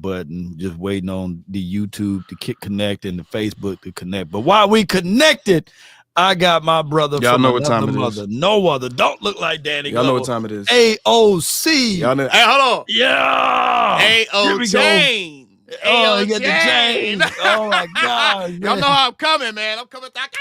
button, just waiting on the YouTube to connect and the Facebook to connect. But while we connected, I got my brother Y'all from know what another time it mother. is. No other. Don't look like Danny Y'all Glover. know what time it is. AOC. Y'all know. Hey, hold on. Yeah. A.O. Chain. Oh, you got the chain. Oh, my God. Y'all know how I'm coming, man. I'm coming back.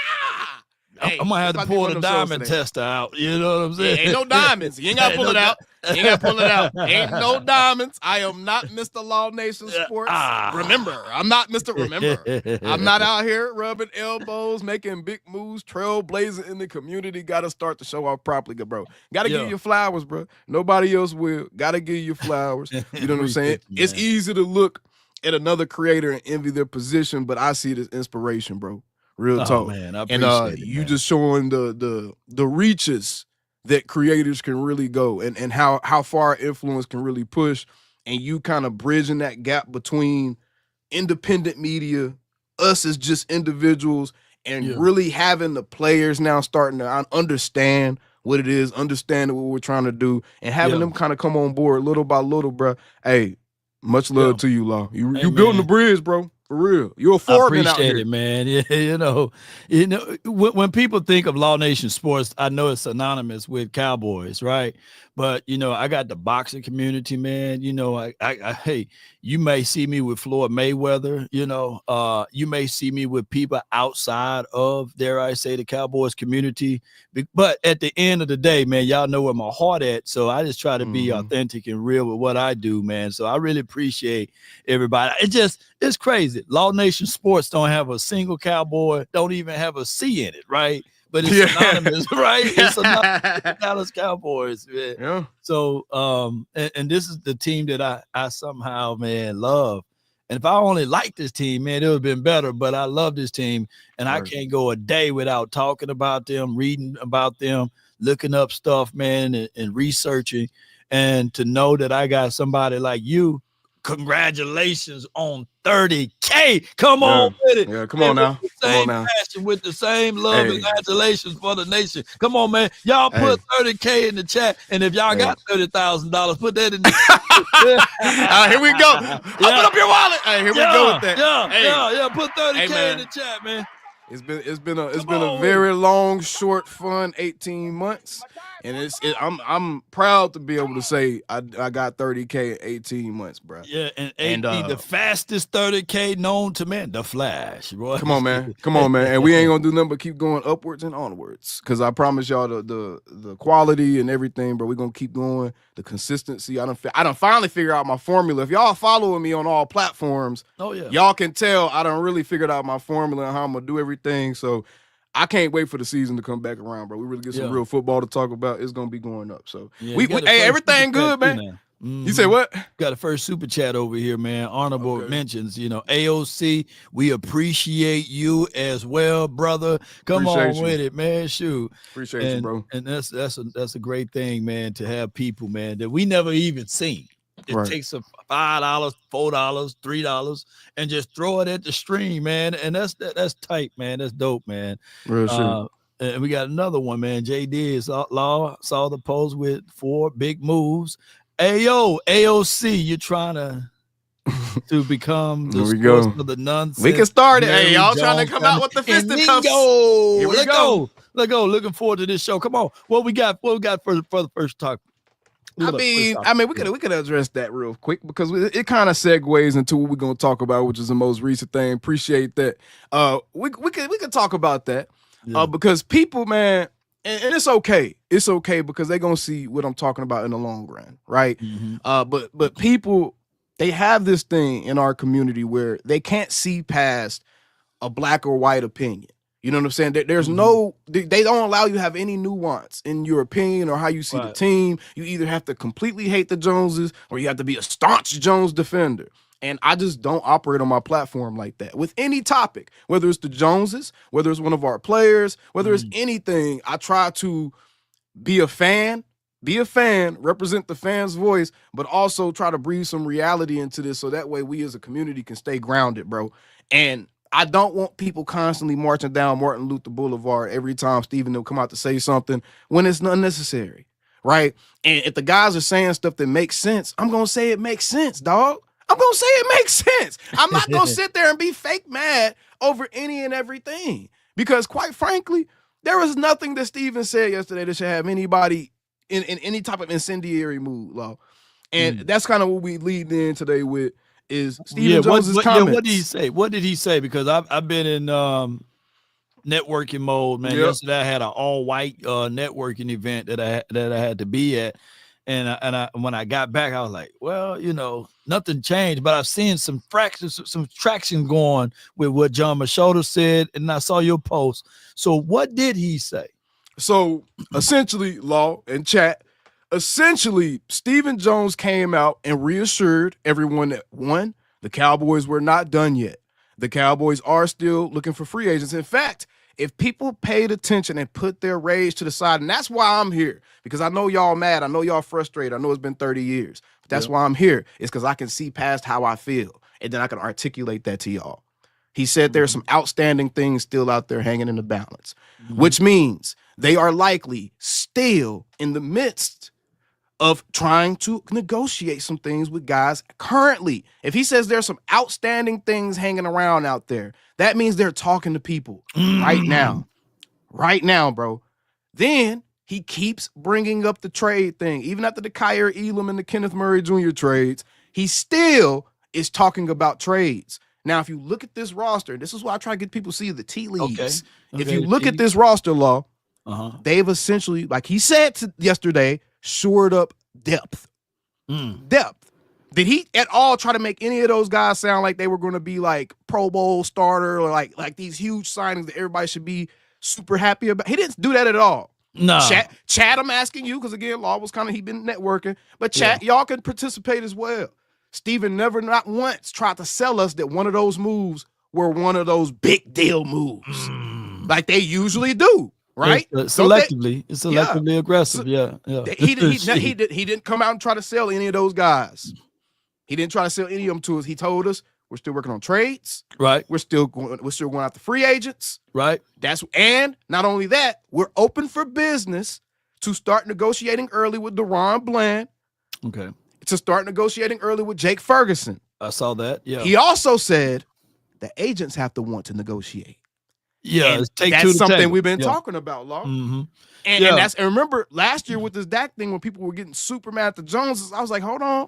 Hey, I'm going to have to pull the diamond tester out. You know what I'm saying? Ain't no diamonds. You ain't got to pull it out. You ain't got to pull it out. Ain't no diamonds. I am not Mr. Law Nation Sports. Remember, I'm not Mr. Remember. I'm not out here rubbing elbows, making big moves, trailblazing in the community. Got to start the show off properly, bro. Got to give you flowers, bro. Nobody else will. Got to give you flowers. You know what I'm saying? It's easy to look at another creator and envy their position, but I see it as inspiration, bro. Real talk. Man, I appreciate it, you man. just showing the reaches that creators can really go and how far influence can really push, and you kind of bridging that gap between independent media, us as just individuals, and really having the players now starting to understand what it is, understand what we're trying to do, and having them kind of come on board little by little, bro. Hey, much love to you, Law. You building the bridge, bro. For real. You're a foreman out here. I appreciate it, man. Yeah, when people think of Law Nation Sports, I know it's synonymous with Cowboys, right? But, I got the boxing community, man. Hey, you may see me with Floyd Mayweather, you may see me with people outside of, dare I say, the Cowboys community. But at the end of the day, man, y'all know where my heart at. So I just try to be authentic and real with what I do, man. So I really appreciate everybody. It's crazy. Law Nation Sports don't have a single Cowboy, don't even have a C in it, right? But it's synonymous, right? It's synonymous with Dallas Cowboys, man. Yeah. So, and this is the team that I somehow, man, love. And if I only liked this team, man, it would have been better. But I love this team, and I can't go a day without talking about them, reading about them, looking up stuff, man, and researching. And to know that I got somebody like you, congratulations on 30K. Come on with it. Yeah, come on now. Same passion, with the same love. Congratulations for the nation. Come on, man. Y'all put 30K in the chat. And if y'all got $30,000, put that in the chat. Here we go. Open up your wallet. Hey, here we go with that. Yeah. Put 30K in the chat, man. It's been a very long, short, fun 18 months. And I'm proud to be able to say I got 30K in 18 months, bro. Yeah, and the fastest 30K known to man, the Flash, bro. Come on, man. And we ain't gonna do nothing but keep going upwards and onwards. Cause I promise y'all the quality and everything, bro. We're gonna keep going. The consistency. I done finally figured out my formula. If y'all following me on all platforms, y'all can tell I done really figured out my formula and how I'm gonna do everything. So I can't wait for the season to come back around, bro. We really get some real football to talk about. It's gonna be going up. So everything good, man. You say what? Got a first super chat over here, man. Honorable mentions, AOC, we appreciate you as well, brother. Come on with it, man. Shoot. Appreciate you, bro. And that's a great thing, man, to have people, man, that we never even seen. It takes a $5, $4, $3, and just throw it at the stream, man. And that's tight, man. That's dope, man. Real shit. And we got another one, man. JD saw the post with 4 big moves. Ayo, AOC, you're trying to become the source of the nonsense. We can start it. Hey, y'all trying to come out with the fisticuffs. Here we go. Let's go. Looking forward to this show. Come on. What we got for the first talk? I mean, we could address that real quick because it kind of segues into what we're gonna talk about, which is the most recent thing. Appreciate that. We could talk about that because people, man. And it's okay. It's okay because they're going to see what I'm talking about in the long run, right? But people, they have this thing in our community where they can't see past a black or white opinion. You know what I'm saying? There's they don't allow you to have any nuance in your opinion or how you see the team. You either have to completely hate the Joneses or you have to be a staunch Jones defender. And I just don't operate on my platform like that. With any topic, whether it's the Joneses, whether it's one of our players, whether it's anything, I try to be a fan, represent the fan's voice, but also try to breathe some reality into this so that way we as a community can stay grounded, bro. And I don't want people constantly marching down Martin Luther Boulevard every time Stephen will come out to say something when it's unnecessary, right? And if the guys are saying stuff that makes sense, I'm going to say it makes sense, dog. I'm going to say it makes sense. I'm not going to sit there and be fake mad over any and everything. Because quite frankly, there was nothing that Steven said yesterday that should have anybody in any type of incendiary mood, Law. And that's kind of what we lead in today with is Steven Jones's comments. What did he say? What did he say? Because I've been in networking mode, man. Yep. Yesterday I had an all-white networking event that I had to be at. And when I got back, I was like, well, nothing changed, but I've seen some traction going with what John Machota said, and I saw your post. So what did he say? So essentially, Law and chat, Steven Jones came out and reassured everyone that, one, the Cowboys were not done yet. The Cowboys are still looking for free agents. In fact, if people paid attention and put their rage to the side, and that's why I'm here, because I know y'all mad, I know y'all frustrated, I know it's been 30 years, but that's why I'm here, is because I can see past how I feel, and then I can articulate that to y'all. He said there's some outstanding things still out there hanging in the balance, which means they are likely still in the midst of trying to negotiate some things with guys currently. If he says there's some outstanding things hanging around out there, that means they're talking to people right now. Right now, bro. Then he keeps bringing up the trade thing. Even after the Kyer Elam and the Kenneth Murray Jr. trades, he still is talking about trades. Now, if you look at this roster, this is why I try to get people to see the tea leaves. Okay, if you look at this roster, Law, they've essentially, like he said yesterday, shored up depth. Depth. Did he at all try to make any of those guys sound like they were going to be like Pro Bowl starter or like these huge signings that everybody should be super happy about? He didn't do that at all. No. Chat, I'm asking you, because again, Law was he been networking, but chat, y'all can participate as well. Steven never, not once, tried to sell us that one of those moves were one of those big deal moves, like they usually do. Right? It's selectively aggressive. He didn't come out and try to sell any of those guys. He didn't try to sell any of them to us. He told us we're still working on trades. Right. We're still going after free agents. Right. And not only that, we're open for business to start negotiating early with Deron Bland. Okay. To start negotiating early with Jake Ferguson. I saw that. Yeah. He also said the agents have to want to negotiate. Yeah, that's something we've been talking about, Law. And remember last year with this Dak thing when people were getting super mad at the Joneses, I was like, hold on,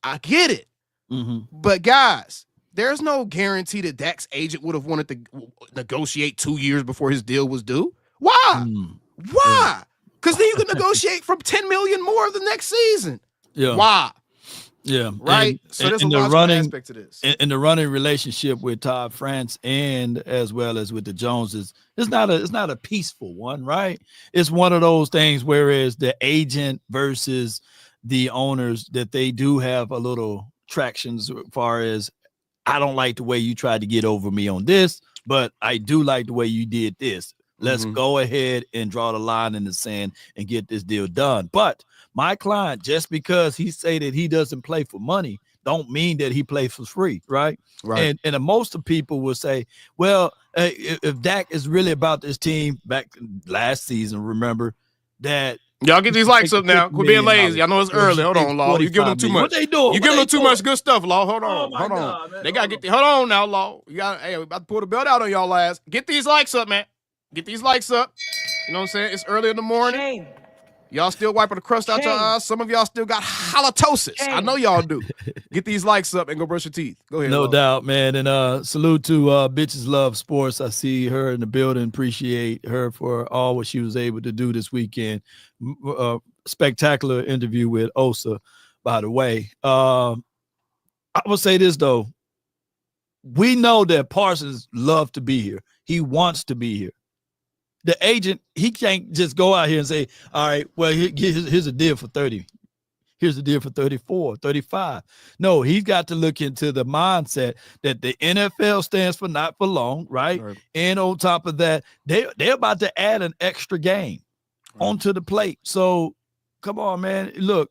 I get it. But guys, there's no guarantee that Dak's agent would have wanted to negotiate 2 years before his deal was due. Why? Why? Because then you can negotiate from $10 million more the next season. Yeah. Why? Yeah. Right. So there's a logical aspect to this. In the running relationship with Todd France and as well as with the Joneses, it's not a peaceful one, right? It's one of those things whereas the agent versus the owners that they do have a little tractions as far as I don't like the way you tried to get over me on this, but I do like the way you did this. Let's go ahead and draw the line in the sand and get this deal done. But my client, just because he say that he doesn't play for money, don't mean that he plays for free, right? Right. And most of people will say, well, if Dak is really about this team back last season, remember that. Y'all get these likes up now. Quit being lazy. I know it's early. Hold on, Law. You give them too much. What they doing? You give them too much good stuff, Law. Hold on. Hold on. They got to get hold on now, Law. We about to pull the belt out on y'all ass. Get these likes up, man. Get these likes up. You know what I'm saying? It's early in the morning. Shame. Y'all still wiping the crust out your eyes. Some of y'all still got halitosis. I know y'all do. Get these likes up and go brush your teeth. Go ahead. No doubt, man. And salute to Bitches Love Sports. I see her in the building. Appreciate her for all what she was able to do this weekend. Spectacular interview with Osa, by the way. I will say this, though. We know that Parsons loves to be here. He wants to be here. The agent, he can't just go out here and say, all right, well, here's a deal for 30. Here's a deal for 34, 35. No, he's got to look into the mindset that the NFL stands for not for long, right? And on top of that, they're about to add an extra game onto the plate. So, come on, man. Look,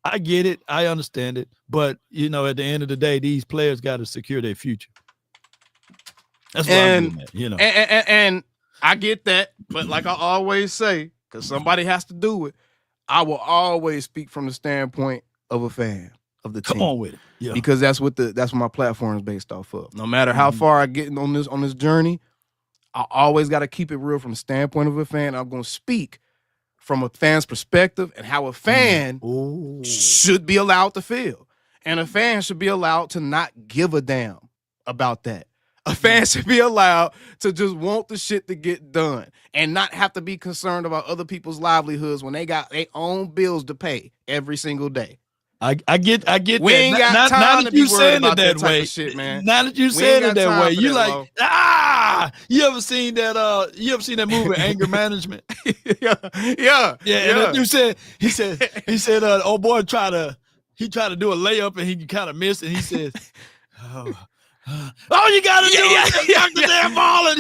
I get it. I understand it. But, at the end of the day, these players got to secure their future. That's what I'm doing, And I get that, but like I always say, because somebody has to do it, I will always speak from the standpoint of a fan. of the team. Come on with it. Yeah. Because that's what my platform is based off of. No matter how far I get on this journey, I always got to keep it real from the standpoint of a fan. I'm going to speak from a fan's perspective and how a fan should be allowed to feel. And a fan should be allowed to not give a damn about that. A fan should be allowed to just want the shit to get done and not have to be concerned about other people's livelihoods when they got their own bills to pay every single day. I get we that. Ain't got time now to that be you worried saying about it that type way, of shit, man. Now that you saying it that way, you like, Lo. you ever seen that? You ever seen that movie, Anger Management? Yeah. And that dude he said, oh boy, tried to do a layup and he kind of missed, and he says, all you gotta do is knock the damn ball, and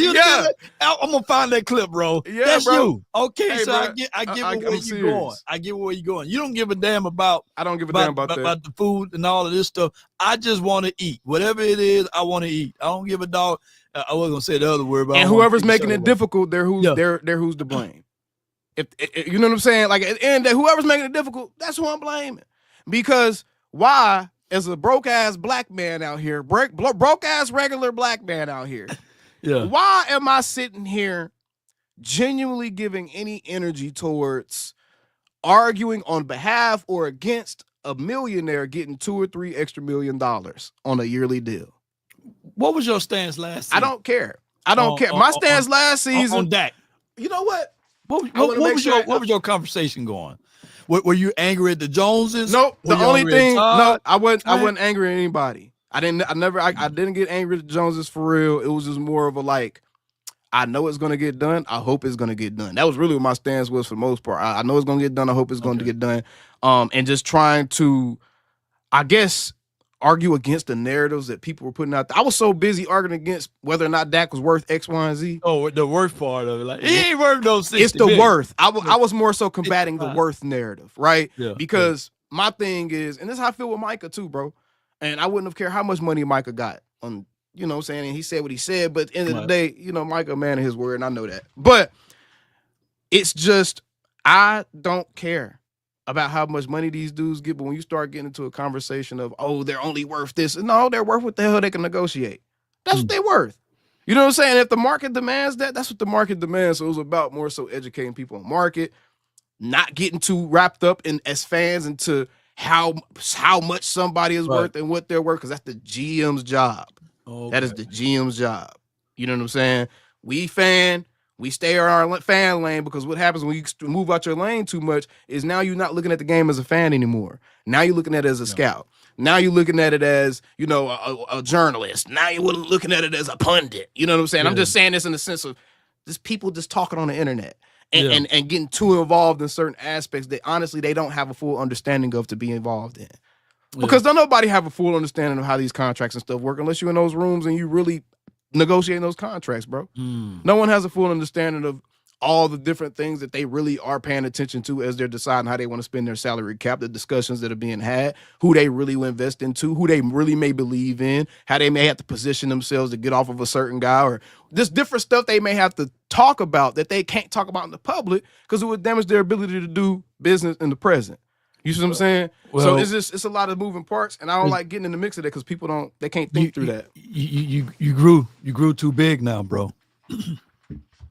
I'm gonna find that clip, bro. Yeah, that's bro. You. Okay, hey, so bro. I get where you're going. I get where you're going. You don't give a damn about. I don't give a damn about that. About the food and all of this stuff. I just want to eat. Whatever it is, I want to eat. I don't give a dog. I wasn't gonna say the other word, but and whoever's making it difficult, they're who's to blame. If you know what I'm saying, like at the end, whoever's making it difficult, that's who I'm blaming. Because why? As a broke ass black man out here, broke ass regular black man out here, why am I sitting here genuinely giving any energy towards arguing on behalf or against a millionaire getting $2 or $3 extra $1 million on a yearly deal? What was your stance last season? I don't care. My stance last season on Dak. You know what? What was your conversation going? Were you angry at the Joneses? Nope. The only thing, I wasn't angry at anybody. I didn't get angry at the Joneses for real. It was just more of a like, I know it's gonna get done. I hope it's gonna get done. That was really what my stance was for the most part. I know it's gonna get done. I hope it's going to get done. And just trying to, I guess, argue against the narratives that people were putting out there. I was so busy arguing against whether or not Dak was worth X, Y, and Z. Oh, the worth part of it. Like, he ain't worth no 60 It's the million. Worth. I was more so combating the worth narrative, right? Yeah, because my thing is, and this is how I feel with Micah too, bro. And I wouldn't have cared how much money Micah got on, you know what I'm saying? And he said what he said, but at the end of the day, you know, Micah a man of his word, and I know that. But it's just, I don't care about how much money these dudes get, but when you start getting into a conversation of, oh, they're only worth this, no, they're worth what the hell they can negotiate. That's what they're worth. You know what I'm saying? If the market demands that, that's what the market demands. So it was about more so educating people on market, not getting too wrapped up in as fans into how much somebody is worth and what they're worth, because that's the GM's job. Okay. That is the GM's job. You know what I'm saying? We stay in our fan lane, because what happens when you move out your lane too much is now you're not looking at the game as a fan anymore. Now you're looking at it as a scout. Now you're looking at it as, you know, a journalist. Now you're looking at it as a pundit. You know what I'm saying? Yeah. I'm just saying this in the sense of just people just talking on the internet and getting too involved in certain aspects that honestly they don't have a full understanding of to be involved in. Because don't nobody have a full understanding of how these contracts and stuff work unless you're in those rooms and you really negotiating those contracts, bro. No one has a full understanding of all the different things that they really are paying attention to as they're deciding how they want to spend their salary cap, the discussions that are being had, who they really will invest into, who they really may believe in, how they may have to position themselves to get off of a certain guy, or just different stuff they may have to talk about that they can't talk about in the public because it would damage their ability to do business in the present. You see what I'm saying? Well, so it's a lot of moving parts, and I don't like getting in the mix of that because people they can't think through that. You grew too big now, bro.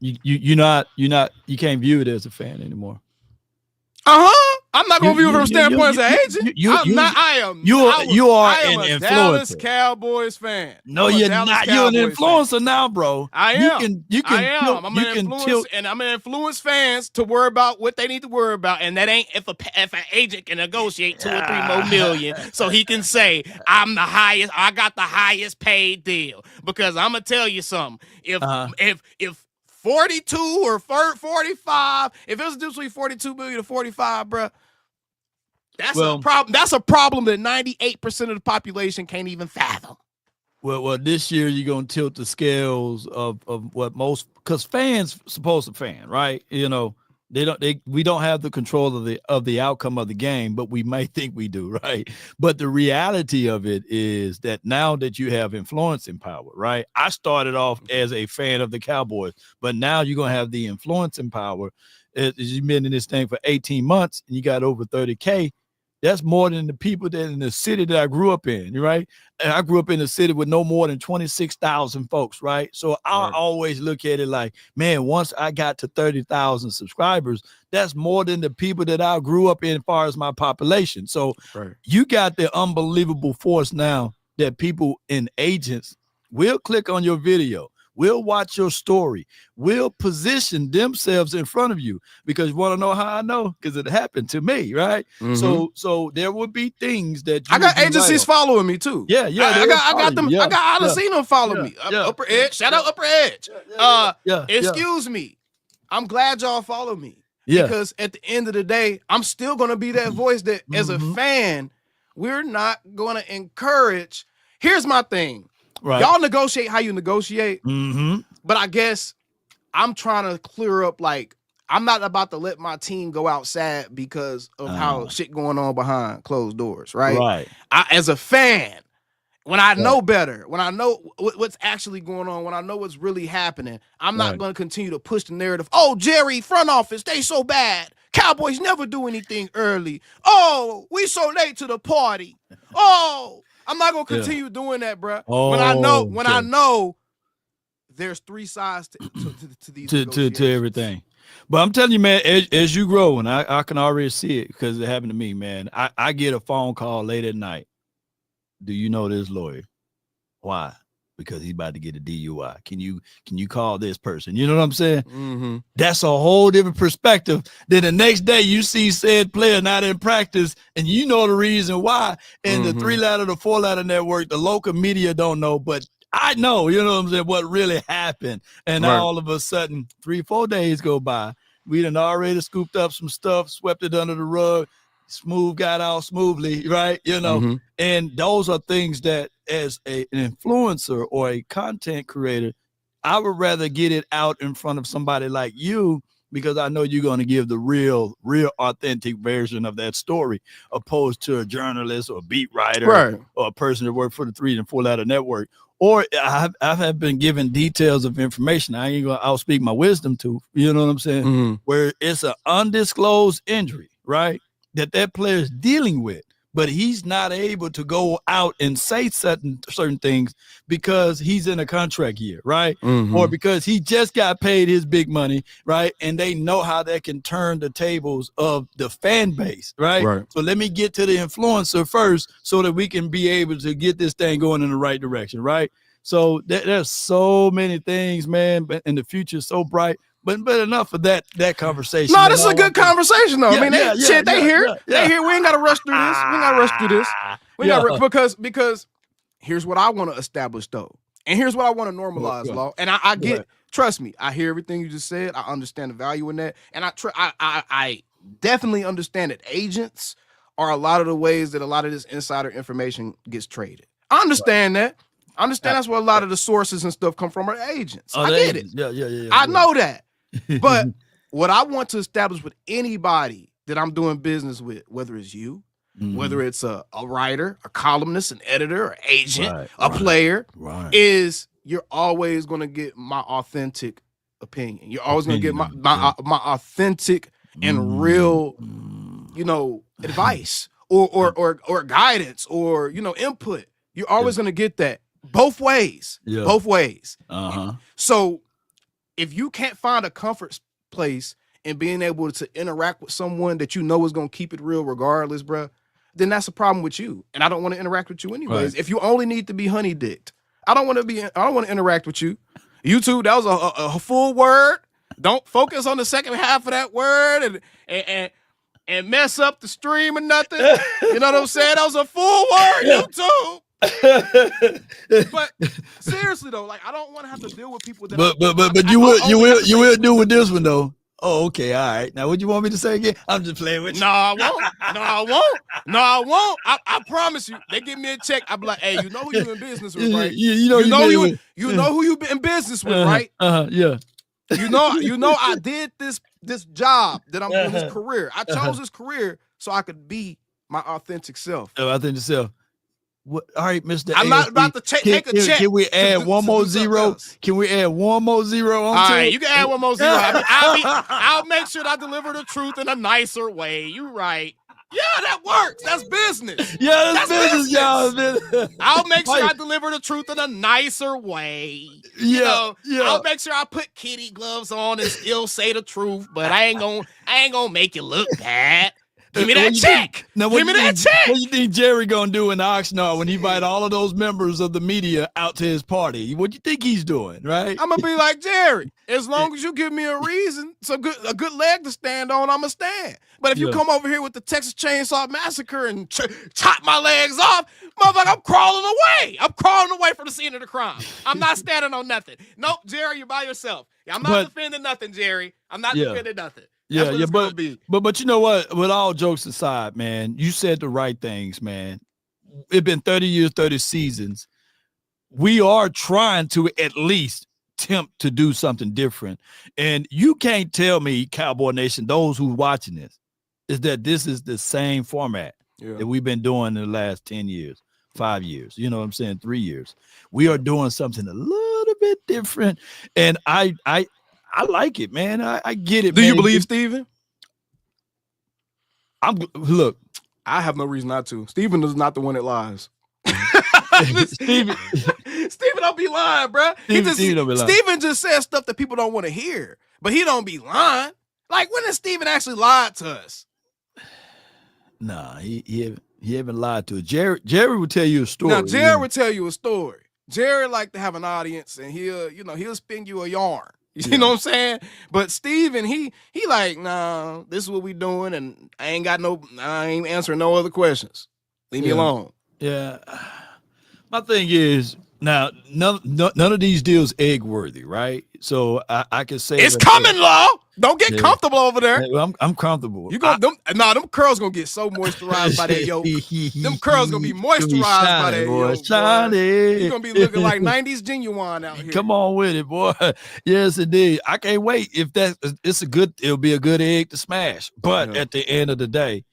You can't view it as a fan anymore. I'm not gonna view it from a standpoint as an agent. You are an influencer. Dallas Cowboys fan. No, you're not. You're an influencer now, bro. I am. I'm an influence fans to worry about what they need to worry about, and that ain't if an agent can negotiate 2 or 3 more million, so he can say I'm the highest. I got the highest paid deal, because I'm gonna tell you something. If 42 or 45, if it was between 42 million to 45, bro. That's a problem. That's a problem that 98% of the population can't even fathom. Well, this year you're gonna tilt the scales of what most, because fans supposed to fan, right? You know, we don't have the control of the outcome of the game, but we might think we do, right? But the reality of it is that now that you have influencing power, right? I started off as a fan of the Cowboys, but now you're gonna have the influencing power. As you've been in this thing for 18 months and you got over 30K. That's more than the people that in the city that I grew up in, right? And I grew up in a city with no more than 26,000 folks, right? So I always look at it like, man, once I got to 30,000 subscribers, that's more than the people that I grew up in as far as my population. So you got the unbelievable force now that people and agents will click on your video, will watch your story, will position themselves in front of you, because you want to know how I know? Because it happened to me, right? So there will be things that I got agencies following me too. Yeah, I got them. I got seen them follow me. Upper Edge, shout out Upper Edge. Excuse me. I'm glad y'all follow me. Because at the end of the day, I'm still gonna be that voice that, as a fan, we're not gonna encourage. Here's my thing. Y'all negotiate how you negotiate, but I guess I'm trying to clear up, like, I'm not about to let my team go out sad because of how shit going on behind closed doors, right? As a fan, when I know better, when I know what's actually going on, when I know what's really happening, I'm not going to continue to push the narrative. Oh, Jerry, front office, they so bad. Cowboys never do anything early. Oh, we so late to the party. Oh, I'm not gonna continue doing that, bro. When I know there's three sides to these to everything. But I'm telling you, man, as you grow, and I can already see it because it happened to me, man. I get a phone call late at night. Do you know this lawyer? Why? Because he's about to get a DUI. Can you call this person? You know what I'm saying? That's a whole different perspective. Then the next day you see said player not in practice, and you know the reason why. And the 3-letter, the 4-letter network, the local media don't know, but I know, you know what I'm saying, what really happened. And now all of a sudden, 3-4 days go by. We done already scooped up some stuff, swept it under the rug, got out smoothly, right? You know, and those are things that, as an influencer or a content creator, I would rather get it out in front of somebody like you, because I know you're going to give the real authentic version of that story, opposed to a journalist or a beat writer or a person that worked for the 3 and 4-letter network. Or I have been given details of information I ain't going to outspeak my wisdom to, you know what I'm saying? Where it's an undisclosed injury, right? That player is dealing with, but he's not able to go out and say certain things because he's in a contract year, right? Or because he just got paid his big money, right? And they know how that can turn the tables of the fan base, right? So let me get to the influencer first so that we can be able to get this thing going in the right direction, right? So there's so many things, man, and the future is so bright. But enough of that conversation. No, this is a good conversation, though. I mean, they hear. They hear. We ain't got to rush through this. We ain't got to rush through this. We got because here's what I want to establish, though, and here's what I want to normalize, Law. And I get. Trust me, I hear everything you just said. I understand the value in that, and I definitely understand that agents are a lot of the ways that a lot of this insider information gets traded. I understand that. I understand that's where a lot of the sources and stuff come from are agents. I get it. Yeah. I know that. But what I want to establish with anybody that I'm doing business with, whether it's you, whether it's a writer, a columnist, an editor, an agent, a player, is you're always going to get my authentic opinion. You're always going to get my authentic and real, advice or guidance or, input. You're always going to get that both ways. Both ways. So if you can't find a comfort place in being able to interact with someone that you know is going to keep it real regardless, bro, then that's a problem with you. And I don't want to interact with you anyways. If you only need to be honey dicked, I don't want to interact with you. YouTube, that was a full word. Don't focus on the second half of that word and mess up the stream or nothing. You know what I'm saying? That was a full word, YouTube. But seriously though, like I don't want to have to deal with people that. But you will do with this one though. Oh, okay, all right. Now, what you want me to say again? I'm just playing with you. No, I won't. I promise you. They give me a check. I be like, hey, you know who you in business with, right? You know who you in business with, right? Yeah. You know, I did this job that I'm doing, this career. I chose this career so I could be my authentic self. Authentic self. What, all right, Mr. I'm not about to take a check. Can we add one more zero? Can we add one more zero? All right, you can add one more zero. I'll make sure that I deliver the truth in a nicer way. You right. Yeah, that works. That's business. Yeah, that's business, y'all. I'll make sure I deliver the truth in a nicer way. Yeah. I'll make sure I put kitty gloves on and still say the truth, but I ain't gonna make you look bad. Give me that check. Give me that check. What do you think Jerry gonna do in the Oxnard when he invite all of those members of the media out to his party? What do you think he's doing, right? I'm gonna be like, Jerry, as long as you give me a reason, a good leg to stand on, I'm gonna stand. But if you come over here with the Texas Chainsaw Massacre and chop my legs off, motherfucker, I'm crawling away. I'm crawling away from the scene of the crime. I'm not standing on nothing. Nope, Jerry, you're by yourself. I'm not defending nothing, Jerry. I'm not defending nothing. But you know what? With all jokes aside, man, you said the right things, man. It's been 30 years, 30 seasons. We are trying to at least attempt to do something different. And you can't tell me, Cowboy Nation, those who watching this, is that this is the same format that we've been doing in the last 10 years, 5 years, you know what I'm saying, 3 years. We are doing something a little bit different. And I like it, man. I get it. Do you believe Steven? Look. I have no reason not to. Steven is not the one that lies. Steven don't be lying, bro. Steven just says stuff that people don't want to hear, but he don't be lying. Like, when has Steven actually lied to us? Nah, he haven't lied to us. Jerry will tell you a story. Now, Jerry will tell you a story. Jerry like to have an audience, and he'll spin you a yarn. You know what I'm saying? But Steven, he like, nah, this is what we doing, and I ain't answering no other questions. Leave me alone. Yeah. My thing is, now, none of these deals egg worthy, right? So I can say it's coming, Law. Don't get comfortable over there. I'm comfortable. Them curls gonna get so moisturized by that yolk. Them curls gonna be moisturized by that yolk. You're gonna be looking like 90s Genuine out here. Come on with it, boy. Yes, indeed. I can't wait. If it'll be a good egg to smash. But at the end of the day,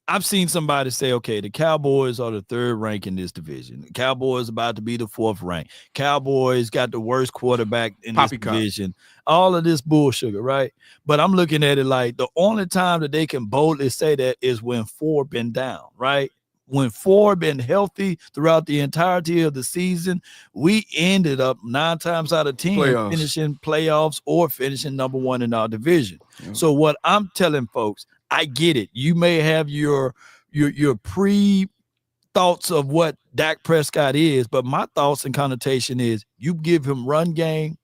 I've seen somebody say, okay, the Cowboys are the 3rd rank in this division. The Cowboys about to be the 4th rank. Cowboys got the worst quarterback in this division. All of this bullshit, right? But I'm looking at it like the only time that they can boldly say that is when 4 been down, right? When 4 been healthy throughout the entirety of the season, we ended up 9 times out of 10 finishing playoffs or finishing number 1 in our division. Yeah. So what I'm telling folks, I get it. You may have your pre-thoughts of what Dak Prescott is, but my thoughts and connotation is you give him run game,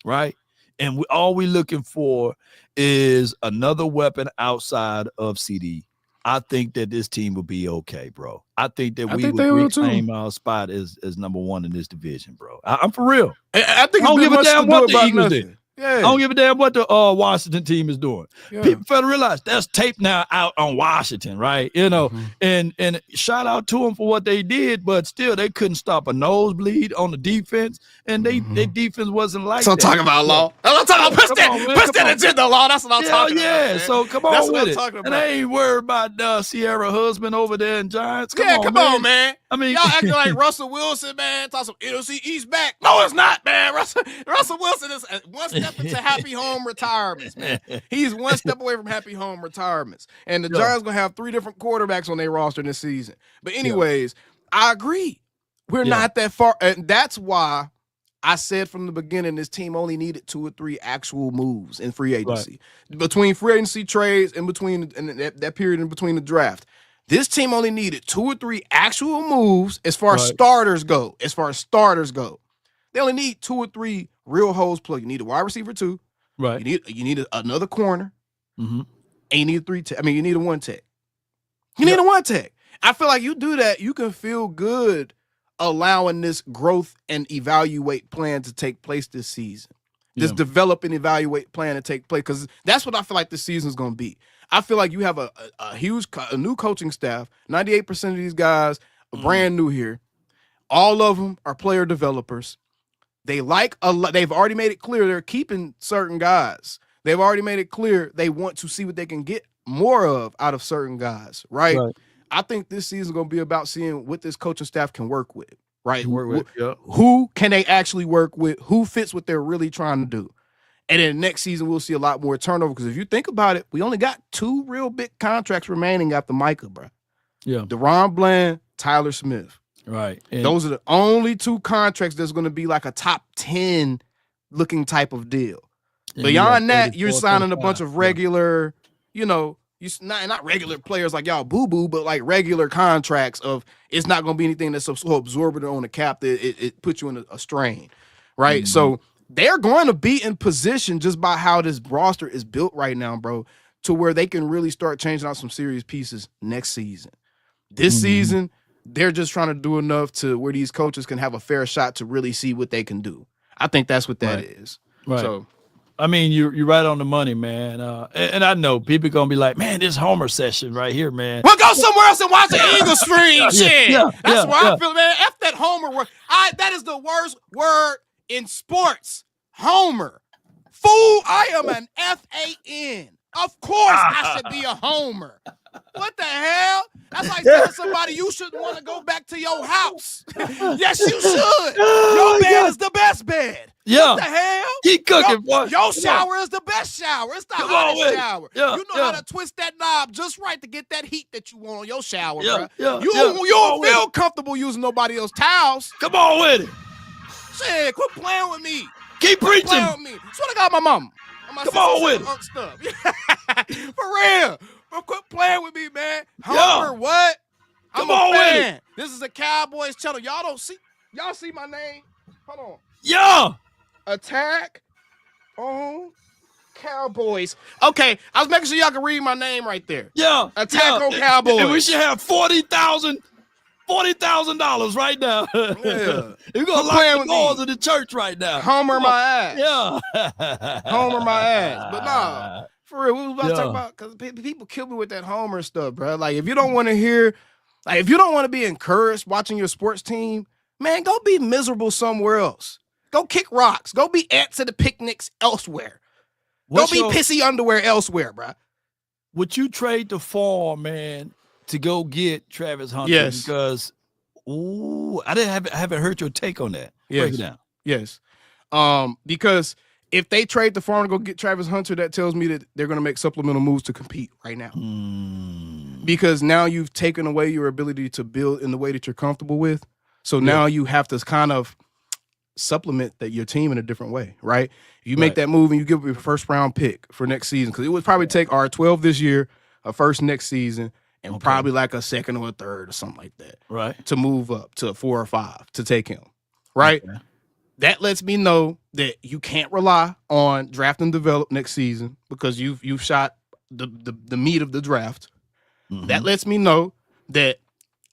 right? And all we're looking for is another weapon outside of CD. I think that this team will be okay, bro. I think that we will reclaim our spot as number 1 in this division, bro. I'm for real. I think I don't give a damn what the Eagles did. Yeah. I don't give a damn what the Washington team is doing. Yeah. People better realize there's tape now out on Washington, right? You know, and shout out to them for what they did, but still they couldn't stop a nosebleed on the defense, and their defense wasn't like that. So I'm talking about, Law. I'm talking about push that agenda, Law. That's what I'm talking about. Yeah, so come on with it. And I ain't worried about Sierra husband over there in Giants. Come on, man. I mean, y'all acting like Russell Wilson, man. Talk some NFC East back. No, it's not, man. Russell Wilson is one step into happy home retirements, man. He's one step away from happy home retirements. And the Giants going to have 3 different quarterbacks on their roster this season. But anyways, I agree. We're not that far. And that's why I said from the beginning this team only needed 2 or 3 actual moves in free agency. Right. Between free agency trades and that period in between the draft. This team only needed 2 or 3 actual moves as far as starters go. They only need 2 or 3 real holes plugged. You need a wide receiver 2. Right. You need another corner. Mm-hmm. And you need a 3 tech. You need a 1 tech. Need a 1 tech. I feel like you do that, you can feel good allowing this growth and evaluate plan to take place this season. This develop and evaluate plan to take place, because that's what I feel like this season is going to be. I feel like you have a new coaching staff. 98% of these guys are brand new here. All of them are player developers. They've already made it clear they're keeping certain guys. They've already made it clear they want to see what they can get more of out of certain guys, right? I think this season is going to be about seeing what this coaching staff can work with, right? Who can they actually work with? Who fits what they're really trying to do? And then next season, we'll see a lot more turnover. Because if you think about it, we only got 2 real big contracts remaining after Micah, bro. Yeah. DeRon Bland, Tyler Smith. Right. And those are the only 2 contracts that's going to be like a top 10 looking type of deal. Beyond that, you're signing a bunch of regular, you know, not regular players like y'all boo-boo, but like regular contracts of it's not going to be anything that's so absorbent on the cap that it puts you in a strain, right? Mm-hmm. So they're going to be in position just by how this roster is built right now, bro, to where they can really start changing out some serious pieces next season. This season, they're just trying to do enough to where these coaches can have a fair shot to really see what they can do. I think that's what that is. Right. So, I mean, you're right on the money, man. And I know people gonna be like, man, this Homer session right here, man. Well, go somewhere else and watch the Eagles stream. Shit. That's where I feel, man. F that Homer word. That is the worst word in sports. Homer. Fool, I am an F-A-N. Of course I should be a homer. What the hell? That's like telling somebody you shouldn't want to go back to your house. Yes, you should. Your bed is the best bed. Yeah. What the hell? Keep cooking, boy. Your shower is the best shower. It's the hottest shower. Yeah, you know how to twist that knob just right to get that heat that you want on your shower, bro. You don't feel comfortable using nobody else's towels. Come on with it. Shit, quit playing with me. Keep preaching. Playing with me. That's what I got my mama. Come on with it. Stuff. For real. Quit playing with me, man. Homer, what? I'm a fan. This is a Cowboys channel. Y'all see my name? Hold on. Yeah. Attack on Cowboys. Okay, I was making sure y'all can read my name right there. Yeah. Attack on Cowboys. And we should have $40,000 right now. Yeah. You're gonna lock the doors of the church right now. Homer my ass. Yeah. Homer my ass. But nah, for real, we was about to talk about, because people kill me with that Homer stuff, bro. Like, if you don't want to hear, like, if you don't want to be encouraged watching your sports team, man, go be miserable somewhere else. Go kick rocks. Go be ants at the picnics elsewhere. Go be pissy underwear elsewhere, bro. Would you trade the farm, man, to go get Travis Hunter? Yes. Because, I haven't heard your take on that. Yes. Break it down. Yes. Because if they trade the farm to go get Travis Hunter, that tells me that they're going to make supplemental moves to compete right now. Because now you've taken away your ability to build in the way that you're comfortable with. So now you have to kind of supplement your team in a different way, right? You make that move and you give up your first round pick for next season, because it would probably take our 12 this year, a first next season, and probably like a second or a third or something like that, right? To move up to 4 or 5 to take him, right? Okay. That lets me know that you can't rely on draft and develop next season, because you've shot the meat of the draft. That lets me know that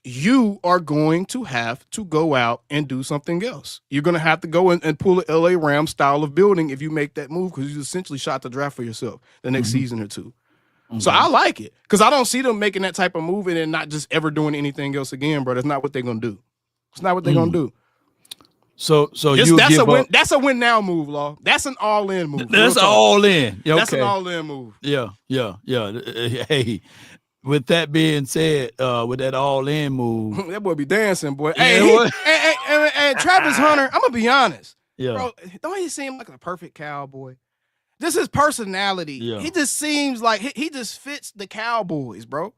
you are going to have to go out and do something else. You're going to have to go and pull an LA Rams style of building if you make that move, because you essentially shot the draft for yourself the next season or two. So I like it, because I don't see them making that type of move and then not just ever doing anything else again, bro. That's not what they're going to do. It's not what they're going to do. So that's a win now move, Law. That's an all in move. That's an all in. Okay. That's an all in move. Yeah. Hey, with that being said, with that all in move, that boy be dancing, boy. Hey, Travis Hunter, I'm gonna be honest. Yeah. Bro, don't he seem like a perfect cowboy? Just his personality. Yeah. He just seems like he just fits the Cowboys, bro.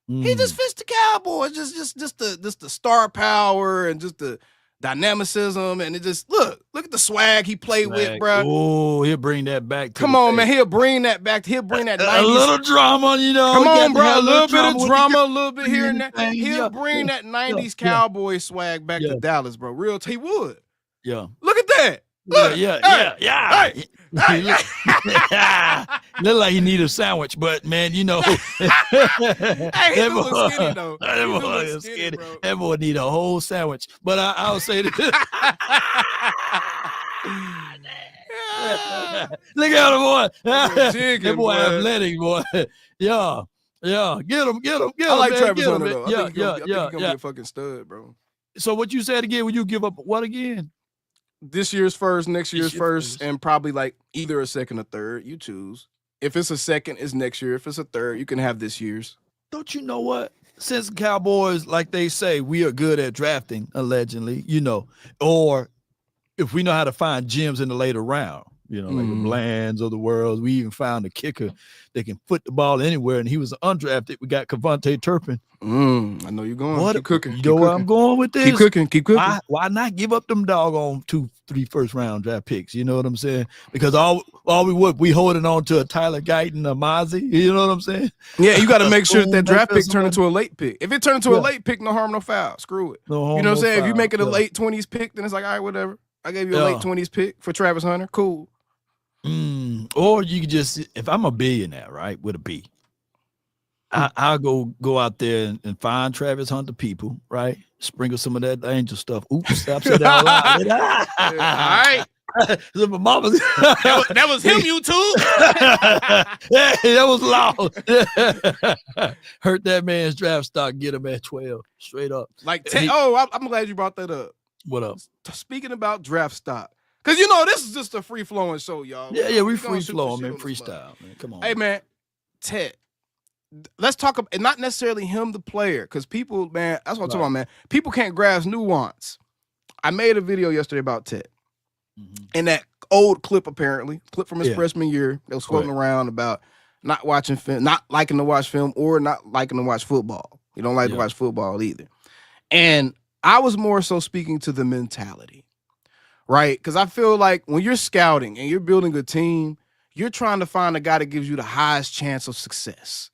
He just fits the Cowboys. Just the star power and just the dynamicism, and it just look at the swag he played with, bro. Oh, he'll bring that back. Come on, man. He'll bring that back. He'll bring that 90s. A little drama, you know. Come on, bro. A little bit of drama, a little bit here and there. He'll bring that 90s Cowboy swag back to Dallas, bro. Real, he would. Yeah. Look at that. Look. Yeah. Look like he need a sandwich, but man, you know, that boy skinny though. That boy is skinny. That boy need a whole sandwich. But I'll say this. Look at him, boy. That boy athletic, boy. Yeah. Get him. I like Travis Hunter though. Yeah. I think he's gonna be a fucking stud, bro. So what you said again? Would you give up what again? This year's first, next year's first, and probably like either a second or third. You choose. If it's a second, it's next year. If it's a third, you can have this year's. Don't you know what? Since Cowboys, like they say, we are good at drafting, allegedly, you know, or if we know how to find gems in the later round, like the Blands of the world. We even found a kicker that can foot the ball anywhere, and he was undrafted. We got Kevontae Turpin. I know you're going. Keep cooking. You know where I'm going with this? Keep cooking. Why not give up them doggone 2-3 first round draft picks? You know what I'm saying? Because all we holding on to a Tyler Guyton, a Mozzie. You know what I'm saying? Yeah, you got to make sure that draft pick turn into a late pick. If it turns into a late pick, no harm, no foul. Screw it. No harm, you know what I'm saying? Foul. If you make it a late 20s pick, then it's like, all right, whatever. I gave you a late 20s pick for Travis Hunter. Cool. Or you could just, if I'm a billionaire, right, with a B, I'll go out there and find Travis Hunter people, right? Sprinkle some of that angel stuff. Oops, I said that out loud. All right. So my mama, that was him, YouTube. Yeah, that was loud. Hurt that man's draft stock, get him at 12, straight up. Like, I'm glad you brought that up. What up? Speaking about draft stock, because this is just a free flowing show, y'all. Yeah, we free flowing, man. Freestyle, man. Come on. Hey, man, Ted. Let's talk about, and not necessarily him, the player, because people, man, that's what I'm talking about, man. People can't grasp nuance. I made a video yesterday about Ted. And that old clip, clip from his freshman year, that was floating around about not watching film, not liking to watch film, or not liking to watch football. You don't like to watch football either. And I was more so speaking to the mentality, right? Because I feel like when you're scouting and you're building a team, you're trying to find a guy that gives you the highest chance of success.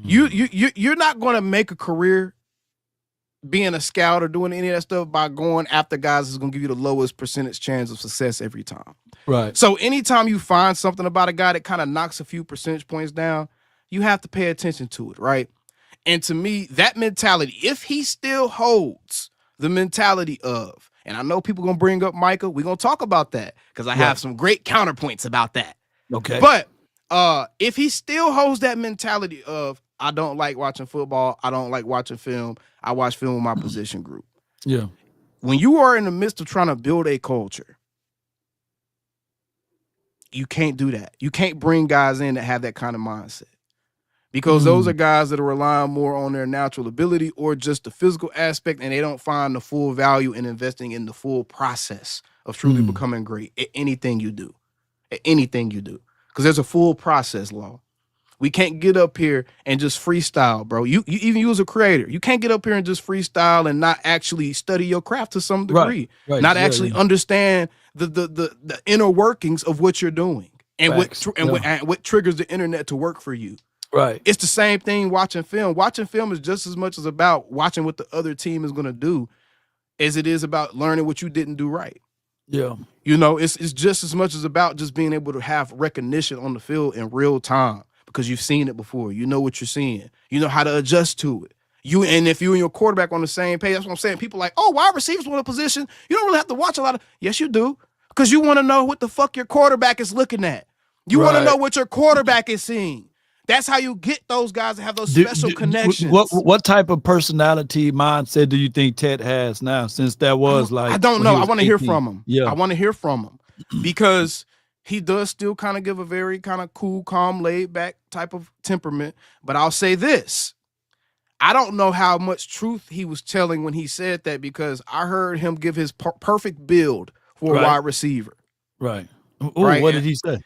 You're not going to make a career being a scout or doing any of that stuff by going after guys that's going to give you the lowest percentage chance of success every time. Right. So anytime you find something about a guy that kind of knocks a few percentage points down, you have to pay attention to it, right? And to me, that mentality, if he still holds the mentality of, and I know people going to bring up Micah, we're going to talk about that because I have some great counterpoints about that. Okay. But if he still holds that mentality of, I don't like watching football, I don't like watching film, I watch film with my position group. Yeah. When you are in the midst of trying to build a culture, you can't do that. You can't bring guys in that have that kind of mindset. Because those are guys that are relying more on their natural ability or just the physical aspect, and they don't find the full value in investing in the full process of truly becoming great at anything you do. At anything you do. Because there's a full process, Law. We can't get up here and just freestyle, bro. You even you as a creator, you can't get up here and just freestyle and not actually study your craft to some degree. Right. Not actually understand the inner workings of what you're doing and what triggers the internet to work for you. Right. It's the same thing watching film. Watching film is just as much as about watching what the other team is going to do as it is about learning what you didn't do right. Yeah. It's just as much as about just being able to have recognition on the field in real time because you've seen it before. You know what you're seeing. You know how to adjust to it. And if you and your quarterback on the same page, that's what I'm saying. People are like, oh, wide receivers want a position. You don't really have to watch a lot of. Yes, you do. Because you want to know what the fuck your quarterback is looking at. You want to know what your quarterback is seeing. That's how you get those guys to have those special connections. What type of personality mindset do you think Ted has now? Since that was I don't know. I want to hear from him. Yeah, I want to hear from him because he does still kind of give a very kind of cool, calm, laid back type of temperament. But I'll say this: I don't know how much truth he was telling when he said that because I heard him give his perfect build for a wide receiver. Right. Ooh, what did he say?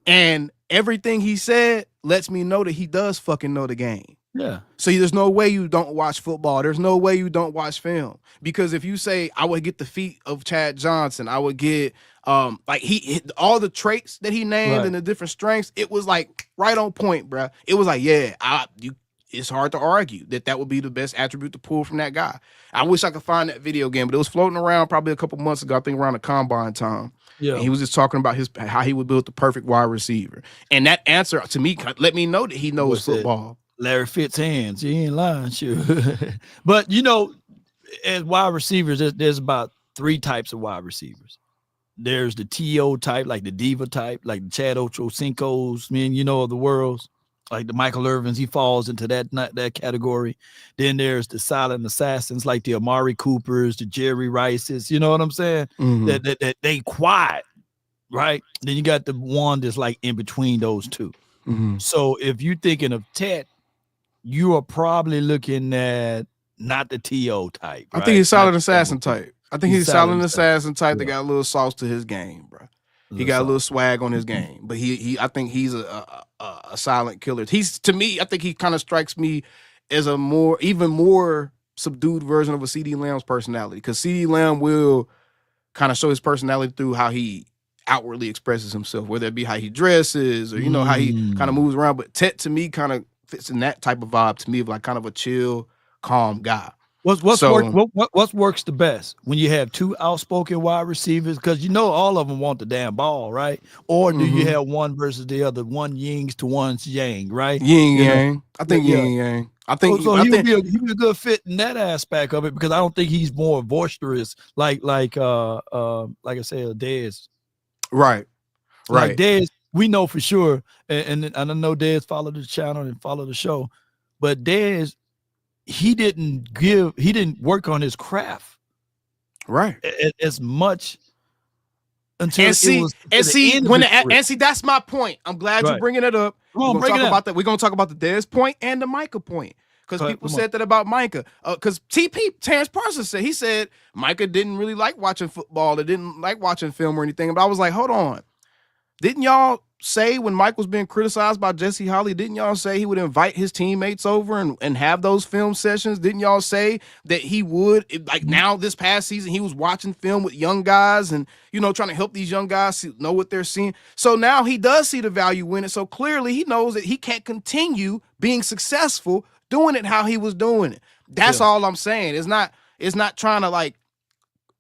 And everything he said lets me know that he does fucking know the game. Yeah. So there's no way you don't watch football. There's no way you don't watch film. Because if you say, I would get the feet of Chad Johnson, I would get all the traits that he named and the different strengths, it was like right on point, bro. It was like, it's hard to argue that would be the best attribute to pull from that guy. I wish I could find that video again, but it was floating around probably a couple months ago, I think around the combine time. Yeah, and he was just talking about how he would build the perfect wide receiver. And that answer to me let me know that he knows football. Larry Fitz hands. He ain't lying, sure. But, as wide receivers, there's about 3 types of wide receivers. There's the TO type, like the diva type, like the Chad Ochocinco's, of the worlds. Like the Michael Irvins, he falls into that category. Then there's the silent assassins, like the Amari Coopers, the Jerry Rices. You know what I'm saying? Mm-hmm. That they quiet, right? Then you got the one that's like in between those two. Mm-hmm. So if you're thinking of Ted, you are probably looking at not the TO type. Right? I think he's silent assassin type. I think he's silent assassin type that got a little sauce to his game, bro. He got a little swag on his game, but he I think he's a silent killer. To me, I think he kind of strikes me as even more subdued version of a CD Lamb's personality, because CD Lamb will kind of show his personality through how he outwardly expresses himself, whether it be how he dresses or how he kind of moves around. But Tet to me kind of fits in that type of vibe to me, of like kind of a chill, calm guy. What works the best when you have two outspoken wide receivers? Because all of them want the damn ball, right? Or do you have one versus the other, one yings to one's yang, right? Yin yang. I think yin yang. I think so. He'd be a good fit in that aspect of it, because I don't think he's more boisterous like I said, Dez. Right. Like Dez, we know for sure, and I know Dez followed the channel and followed the show, but Dez, he didn't work on his craft right as much until that's my point. I'm glad you're bringing it up. We're going to talk about the Dez point and the Micah point, because people said that about Micah. Because Terrence Parsons said Micah didn't really like watching football, or didn't like watching film or anything. But I was like, hold on, didn't y'all say when Mike was being criticized by Jesse Holley, didn't y'all say he would invite his teammates over and have those film sessions? Didn't y'all say that he would, now this past season, he was watching film with young guys and, trying to help these young guys know what they're seeing? So now he does see the value in it. So clearly he knows that he can't continue being successful doing it how he was doing it. That's all I'm saying. It's not trying to like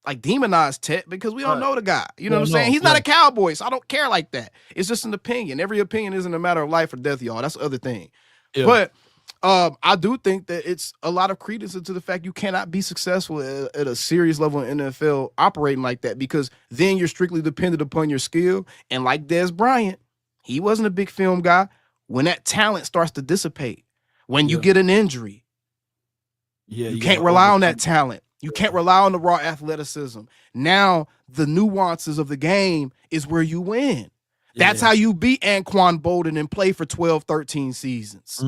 demonize Tet, because we don't know the guy. You know what I'm saying? He's not a Cowboy, so I don't care like that. It's just an opinion. Every opinion isn't a matter of life or death, y'all. That's the other thing. Yeah. But I do think that it's a lot of credence into the fact you cannot be successful at a serious level in NFL operating like that, because then you're strictly dependent upon your skill. And like Dez Bryant, he wasn't a big film guy. When that talent starts to dissipate, when you get an injury, you can't rely on that talent. You can't rely on the raw athleticism. Now, the nuances of the game is where you win. That's how you beat Anquan Bolden and play for 12, 13 seasons.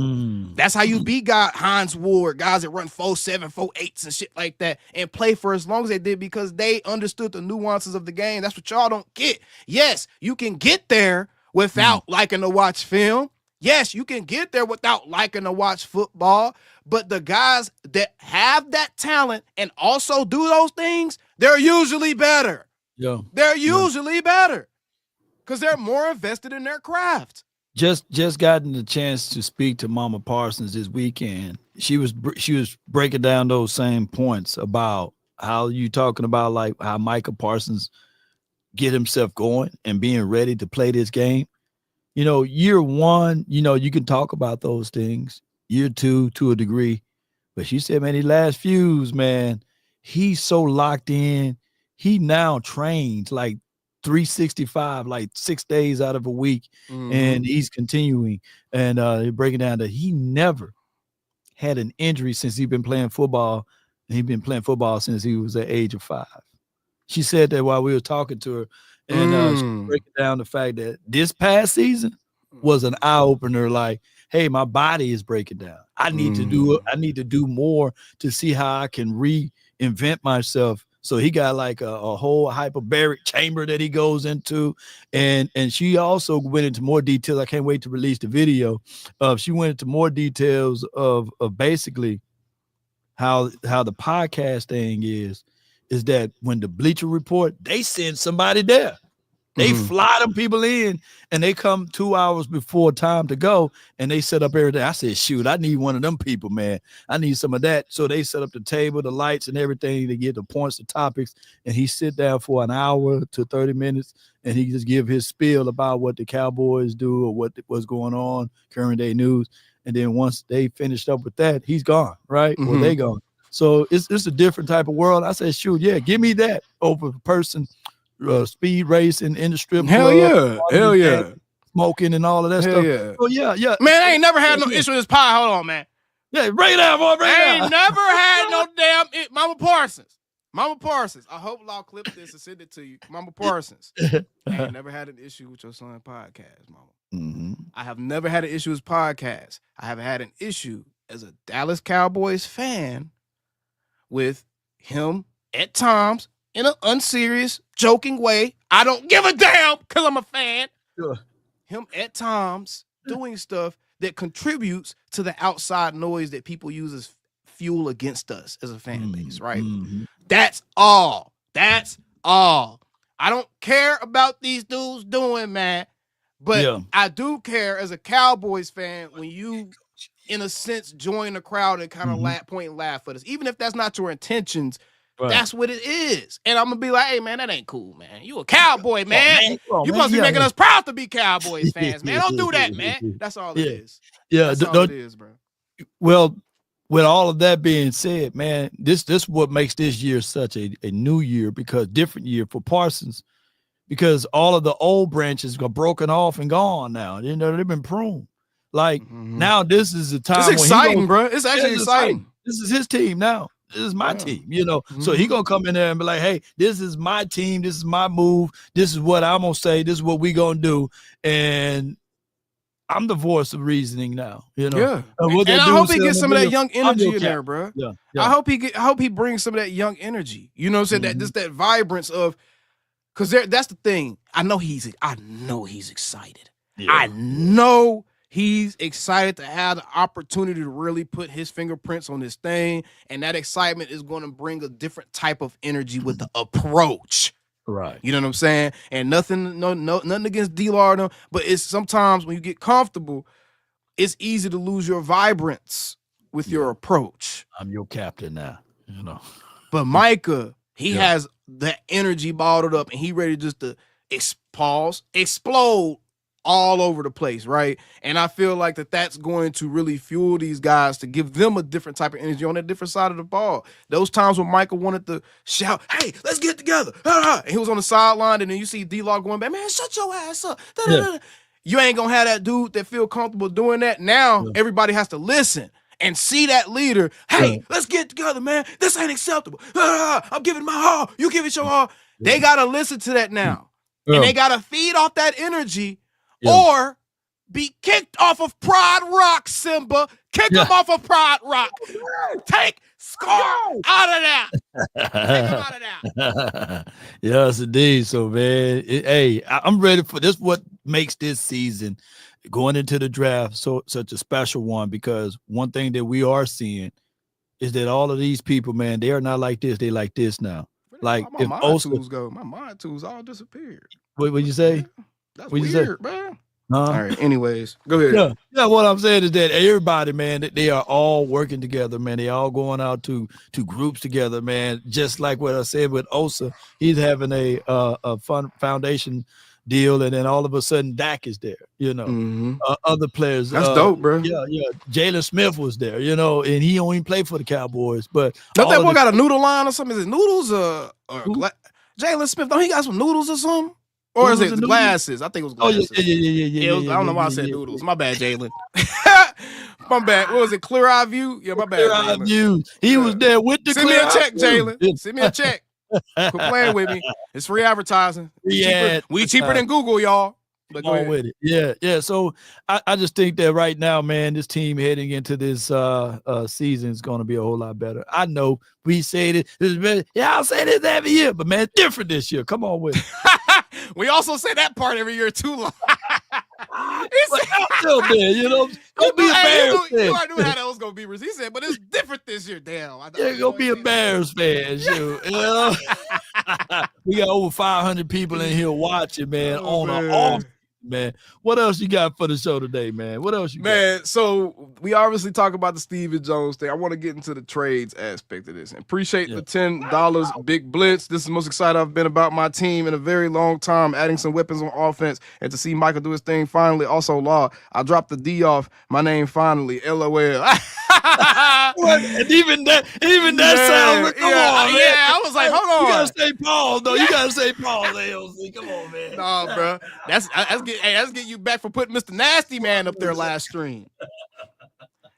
That's how you beat Hines Ward, guys that run 4.7, 4.8s and shit like that, and play for as long as they did, because they understood the nuances of the game. That's what y'all don't get. Yes, you can get there without liking to watch film. Yes, you can get there without liking to watch football, but the guys that have that talent and also do those things, they're usually better. Yeah. They're usually better because they're more invested in their craft. Just gotten the chance to speak to Mama Parsons this weekend. She was breaking down those same points about how you talking about, like how Micah Parsons get himself going and being ready to play this game. Year one, you can talk about those things. Year two, to a degree. But she said, man, these last fews, man, he's so locked in. He now trains like 365, like 6 days out of a week. And he's continuing. And they're breaking down that he never had an injury since he's been playing football. And he's been playing football since he was the age of 5. She said that while we were talking to her. And she's breaking down the fact that this past season was an eye opener. Like, hey, my body is breaking down. I need to do more to see how I can reinvent myself. So he got like a whole hyperbaric chamber that he goes into, and she also went into more details. I can't wait to release the video. She went into more details of basically how the podcast thing is that when the Bleacher Report, they send somebody there. They fly them people in, and they come 2 hours before time to go, and they set up everything. I said, shoot, I need one of them people, man. I need some of that. So they set up the table, the lights, and everything to get the points, the topics, and he sit down for an hour to 30 minutes, and he just give his spiel about what the Cowboys do or what's going on, current day news. And then once they finished up with that, he's gone, right? Or they gone. So it's a different type of world. I said, shoot, yeah, give me that over a person speed racing in the strip club. Hell yeah. Smoking and all of that stuff. Yeah. Oh, yeah. Man, I ain't never had no issue with this pie. Hold on, man. Yeah, bring it down, boy. I ain't never had no damn Mama Parsons. I hope I'll clip this and send it to you. Mama Parsons. I ain't never had an issue with your son's podcast, Mama. I have never had an issue with his podcast. I have had an issue as a Dallas Cowboys fan with him at times in an unserious, joking way. I don't give a damn because I'm a fan. Sure. Him at times doing stuff that contributes to the outside noise that people use as fuel against us as a fan base, right? Mm-hmm. That's all. That's all. I don't care about these dudes doing, man. But I do care as a Cowboys fan when you, in a sense, join the crowd and kind of point and laugh at us. Even if that's not your intentions, that's what it is. And I'm going to be like, hey, man, that ain't cool, man. You a Cowboy, man. You supposed to be making us proud to be Cowboys fans, man. Don't do that, man. That's all it is. Yeah, that's all it is, bro. Well, with all of that being said, man, this what makes this year such a new year, because different year for Parsons, because all of the old branches got broken off and gone now. You know, they've been pruned. Like now, this is the time. It's exciting, bro. It's actually exciting. This is his team now. This is my team, you know. So he gonna come in there and be like, hey, this is my team, this is my move, this is what I'm gonna say, this is what we gonna do. And I'm the voice of reasoning now, you know. Yeah. And I hope he gets some of that young energy in there, bro. Yeah. I hope he brings some of that young energy. You know what I'm saying? That just that vibrance of, because that's the thing. I know he's excited. Yeah. I know he's excited to have the opportunity to really put his fingerprints on this thing, and that excitement is going to bring a different type of energy with the approach. Right. You know what I'm saying? And nothing against D-Lard, but it's sometimes when you get comfortable, it's easy to lose your vibrance with your approach. I'm your captain now, you know. But Micah, he has that energy bottled up, and he ready just to explode all over the place, right? And I feel like that's going to really fuel these guys to give them a different type of energy on a different side of the ball. Those times when Michael wanted to shout, hey, let's get together, and he was on the sideline, and then you see D-Log going back, man, shut your ass up. You ain't gonna have that dude that feel comfortable doing that. Now everybody has to listen and see that leader. Hey, let's get together, man. This ain't acceptable. I'm giving my all. You give it your all. They gotta listen to that now. And they gotta feed off that energy. Or be kicked off of Pride Rock, Simba. Kick him off of Pride Rock. Take Scar out of that. Take him out of that. Yes, indeed. So, man, hey, I'm ready for this. What makes this season going into the draft such a special one? Because one thing that we are seeing is that all of these people, man, they are not like this. They like this now. Like if my tools go, my mind tools all disappeared. What would you say? That's weird, man. All right. Anyways, go ahead. Yeah. What I'm saying is that everybody, man, they are all working together, man. They all going out to groups together, man. Just like what I said with Osa, he's having a fun foundation deal, and then all of a sudden Dak is there. You know, other players. That's dope, bro. Yeah. Jalen Smith was there. You know, and he don't even play for the Cowboys, but don't that boy got a noodle line or something? Is it noodles or Jalen Smith? Don't he got some noodles or something? Or is it the glasses? I think it was glasses. Oh, yeah. I don't know why I said noodles. My bad, Jalen. My bad. What was it? Clear Eye View? Yeah, my bad. Clear Eye View. He was there with the Send me a check, Jalen. Send me a check. Quit playing with me. It's free advertising. We cheaper than Google, y'all. But go ahead. With it. Yeah. So I just think that right now, man, this team heading into this season is going to be a whole lot better. I know we say this is better. Yeah, I'll say this every year, but man, it's different this year. Come on with it. We also say that part every year too long. Still there, you know. Go be a Bears fan. You already knew how that was gonna be. He said, but it's different this year. Damn. Go be a Bears fan. You know? We got over 500 people in here watching, man. Man, what else you got for the show today, man? What else you got? Man, so we obviously talk about the Steven Jones thing. I want to get into the trades aspect of this. And appreciate the $10 big blitz. This is the most excited I've been about my team in a very long time, adding some weapons on offense and to see Michael do his thing finally. Also, Law, I dropped the D off my name finally. LOL. And even that sounds like, come on, man. Yeah, I was like, hold on. You gotta say pause, though. You gotta say pause, AOC. Come on, man. Nah, bro. That's getting you back for putting Mr. Nasty Man up there last stream.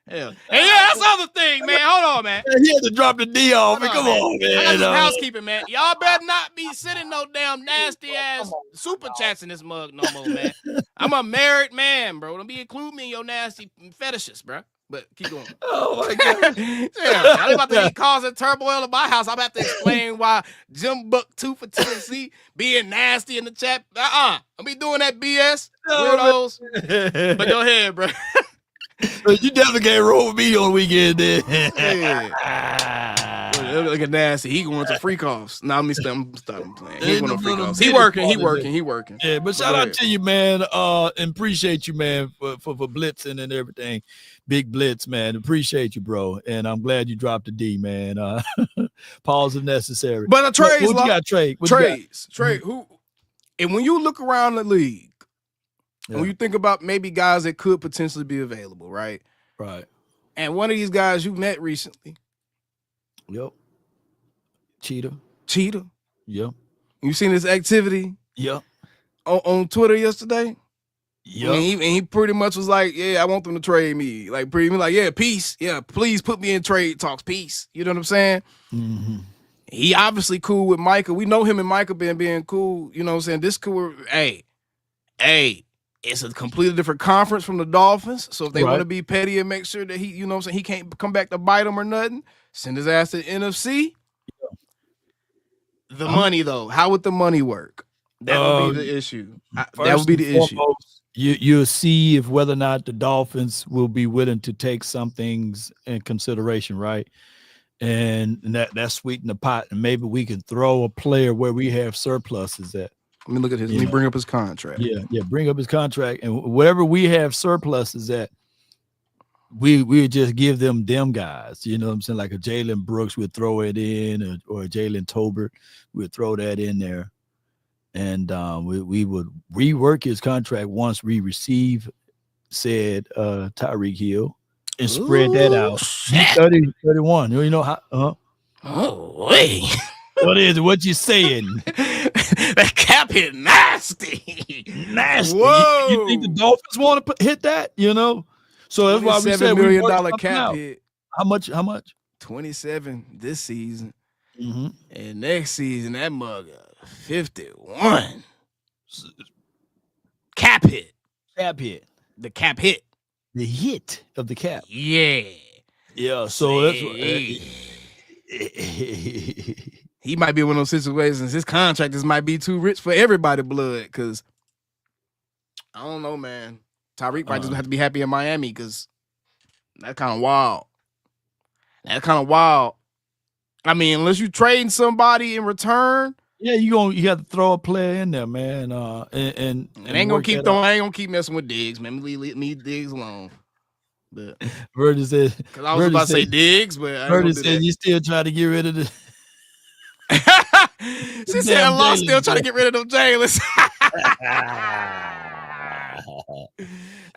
Hell. And that's the other thing, man. Hold on, man. He had to drop the D off. Come on, man. I got some housekeeping, man. Y'all better not be sending no damn nasty ass super chats in this mug no more, man. I'm a married man, bro. Don't be including me in your nasty fetishes, bro. But keep going. Oh my God. Yeah, I'm about to be causing turmoil in my house. I'm about to explain why Jim Buck 2 for Tennessee being nasty in the chat. I'll be doing that BS. Weirdos. But go ahead, bro. You definitely can't roll with me on the weekend then. Look at nasty. He going to freak offs. Now I'm playing. He going to freak offs. He working. Yeah, but shout out to you, man. And appreciate you, man, for blitzing and everything. Big blitz, man. Appreciate you, bro. And I'm glad you dropped the D, man. Pause if necessary. But a trade, what you got, trade? Trade. Who? And when you look around the league, when you think about maybe guys that could potentially be available, right? Right. And one of these guys you met recently. Yep. Cheetah. Yep. You seen this activity? Yep. On Twitter yesterday? Yep. And he pretty much was like, yeah, I want them to trade me. Like, pretty much like, yeah, peace. Yeah, please put me in trade talks. Peace. You know what I'm saying? Mm-hmm. He obviously cool with Micah. We know him and Micah being cool. You know what I'm saying? This cool. Hey, it's a completely different conference from the Dolphins. So if they want to be petty and make sure that he, you know what I'm saying, he can't come back to bite them or nothing, send his ass to the NFC. The money, though. How would the money work? That would be the issue. That would be the issue. You'll see if whether or not the Dolphins will be willing to take some things in consideration, right? And that sweeten the pot. And maybe we can throw a player where we have surpluses at. Let me look at his. Let me bring up his contract. Yeah, bring up his contract. And wherever we have surpluses at, we just give them guys. You know what I'm saying? Like a Jalen Brooks, we'd throw it in, or a Jalen Tolbert, we'd throw that in there. And we would rework his contract once we receive said Tyreek Hill and spread that out. 30, 31. You know how? Oh, wait. What is it? What you saying? That cap hit nasty. Whoa. You think the Dolphins want to hit that? You know? So that's why we said $7 million cap hit. How much? 27 this season. Mm-hmm. And next season, that mug 51. Cap hit. The cap hit. The hit of the cap. Yeah. Yeah. So that's what, he might be one of those situations. His contractors might be too rich for everybody blood. Because I don't know, man. Tyreek might just have to be happy in Miami because that's kind of wild. I mean, unless you trade somebody in return. Yeah, you got to throw a player in there, man. And ain't gonna keep throwing. I ain't gonna keep messing with Diggs, man. Leave Diggs alone. But Verdi said, because I was about to say Diggs, but Verdi said you still trying to get rid of the. She said I lost, still trying to get rid of them Jalen's.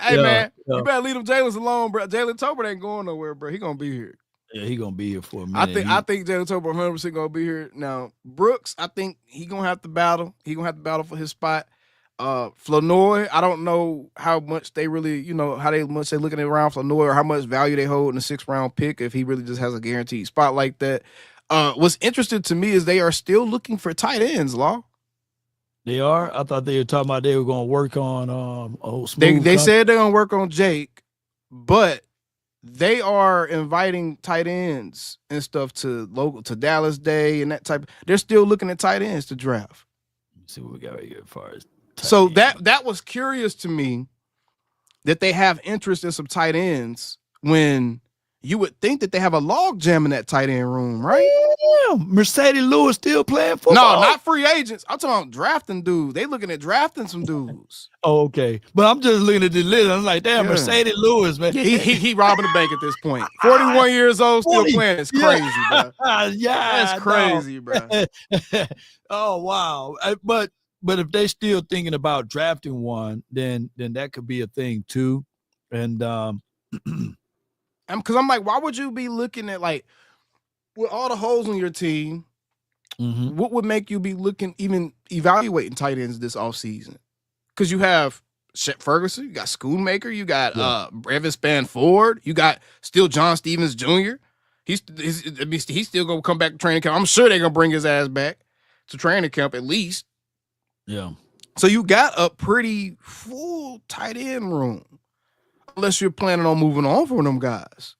Hey man, you better leave them Jalen's alone, bro. Jalen Tolbert ain't going nowhere, bro. He gonna be here. Yeah, he gonna be here for a minute. I think Jalen Tolbert 100% gonna be here. Now Brooks, I think he gonna have to battle. He gonna have to battle for his spot. Flournoy, I don't know how much they really, much they looking around Flournoy or how much value they hold in a 6th round pick if he really just has a guaranteed spot like that. What's interesting to me is they are still looking for tight ends, Law. They are? I thought they were talking about they were going to work on They said they're going to work on Jake, but they are inviting tight ends and stuff to Dallas Day and that type. They're still looking at tight ends to draft. Let's see what we got right here as far as so that was curious to me that they have interest in some tight ends when you would think that they have a log jam in that tight end room, right? Yeah, Mercedes Lewis still playing football. No, not free agents. I'm talking about drafting dudes. They looking at drafting some dudes. Oh, okay. But I'm just looking at the list. I'm like, damn, Mercedes Lewis, man. Yeah, he robbing the bank at this point. 41 years old, still playing. It's crazy, bro. Yeah, that's crazy, bro. Oh, wow. But if they still thinking about drafting one, then that could be a thing too. And because I'm like, why would you be looking at, like, with all the holes on your team, what would make you be looking, even evaluating tight ends this offseason? Because you have Shep Ferguson, you got Schoonmaker, you got Evan Spanford, you got still John Stevens Jr. He's still going to come back to training camp. I'm sure they're going to bring his ass back to training camp at least. Yeah. So you got a pretty full tight end room. unless you're planning on moving on from them guys.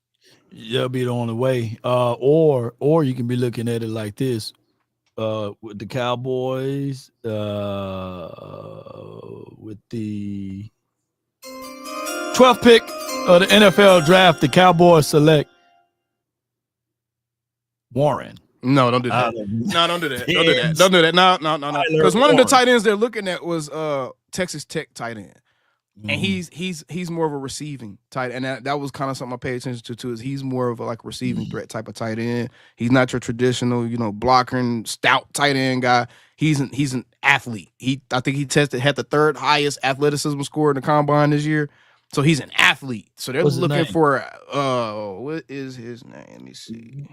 That'll be the only way. Or you can be looking at it like this. With the Cowboys, with the 12th pick of the NFL draft, the Cowboys select Warren. No, don't do that. No, don't do that. Don't do that. Don't do that. No. Because one of the tight ends they're looking at was Texas Tech tight end. And he's more of a receiving tight end. And that was kind of something I paid attention to too, is he's more of a like receiving threat type of tight end. He's not your traditional, blocker, stout tight end guy. He's an athlete. I think he had the third highest athleticism score in the combine this year. So he's an athlete. So they're looking for what is his name? Let me see.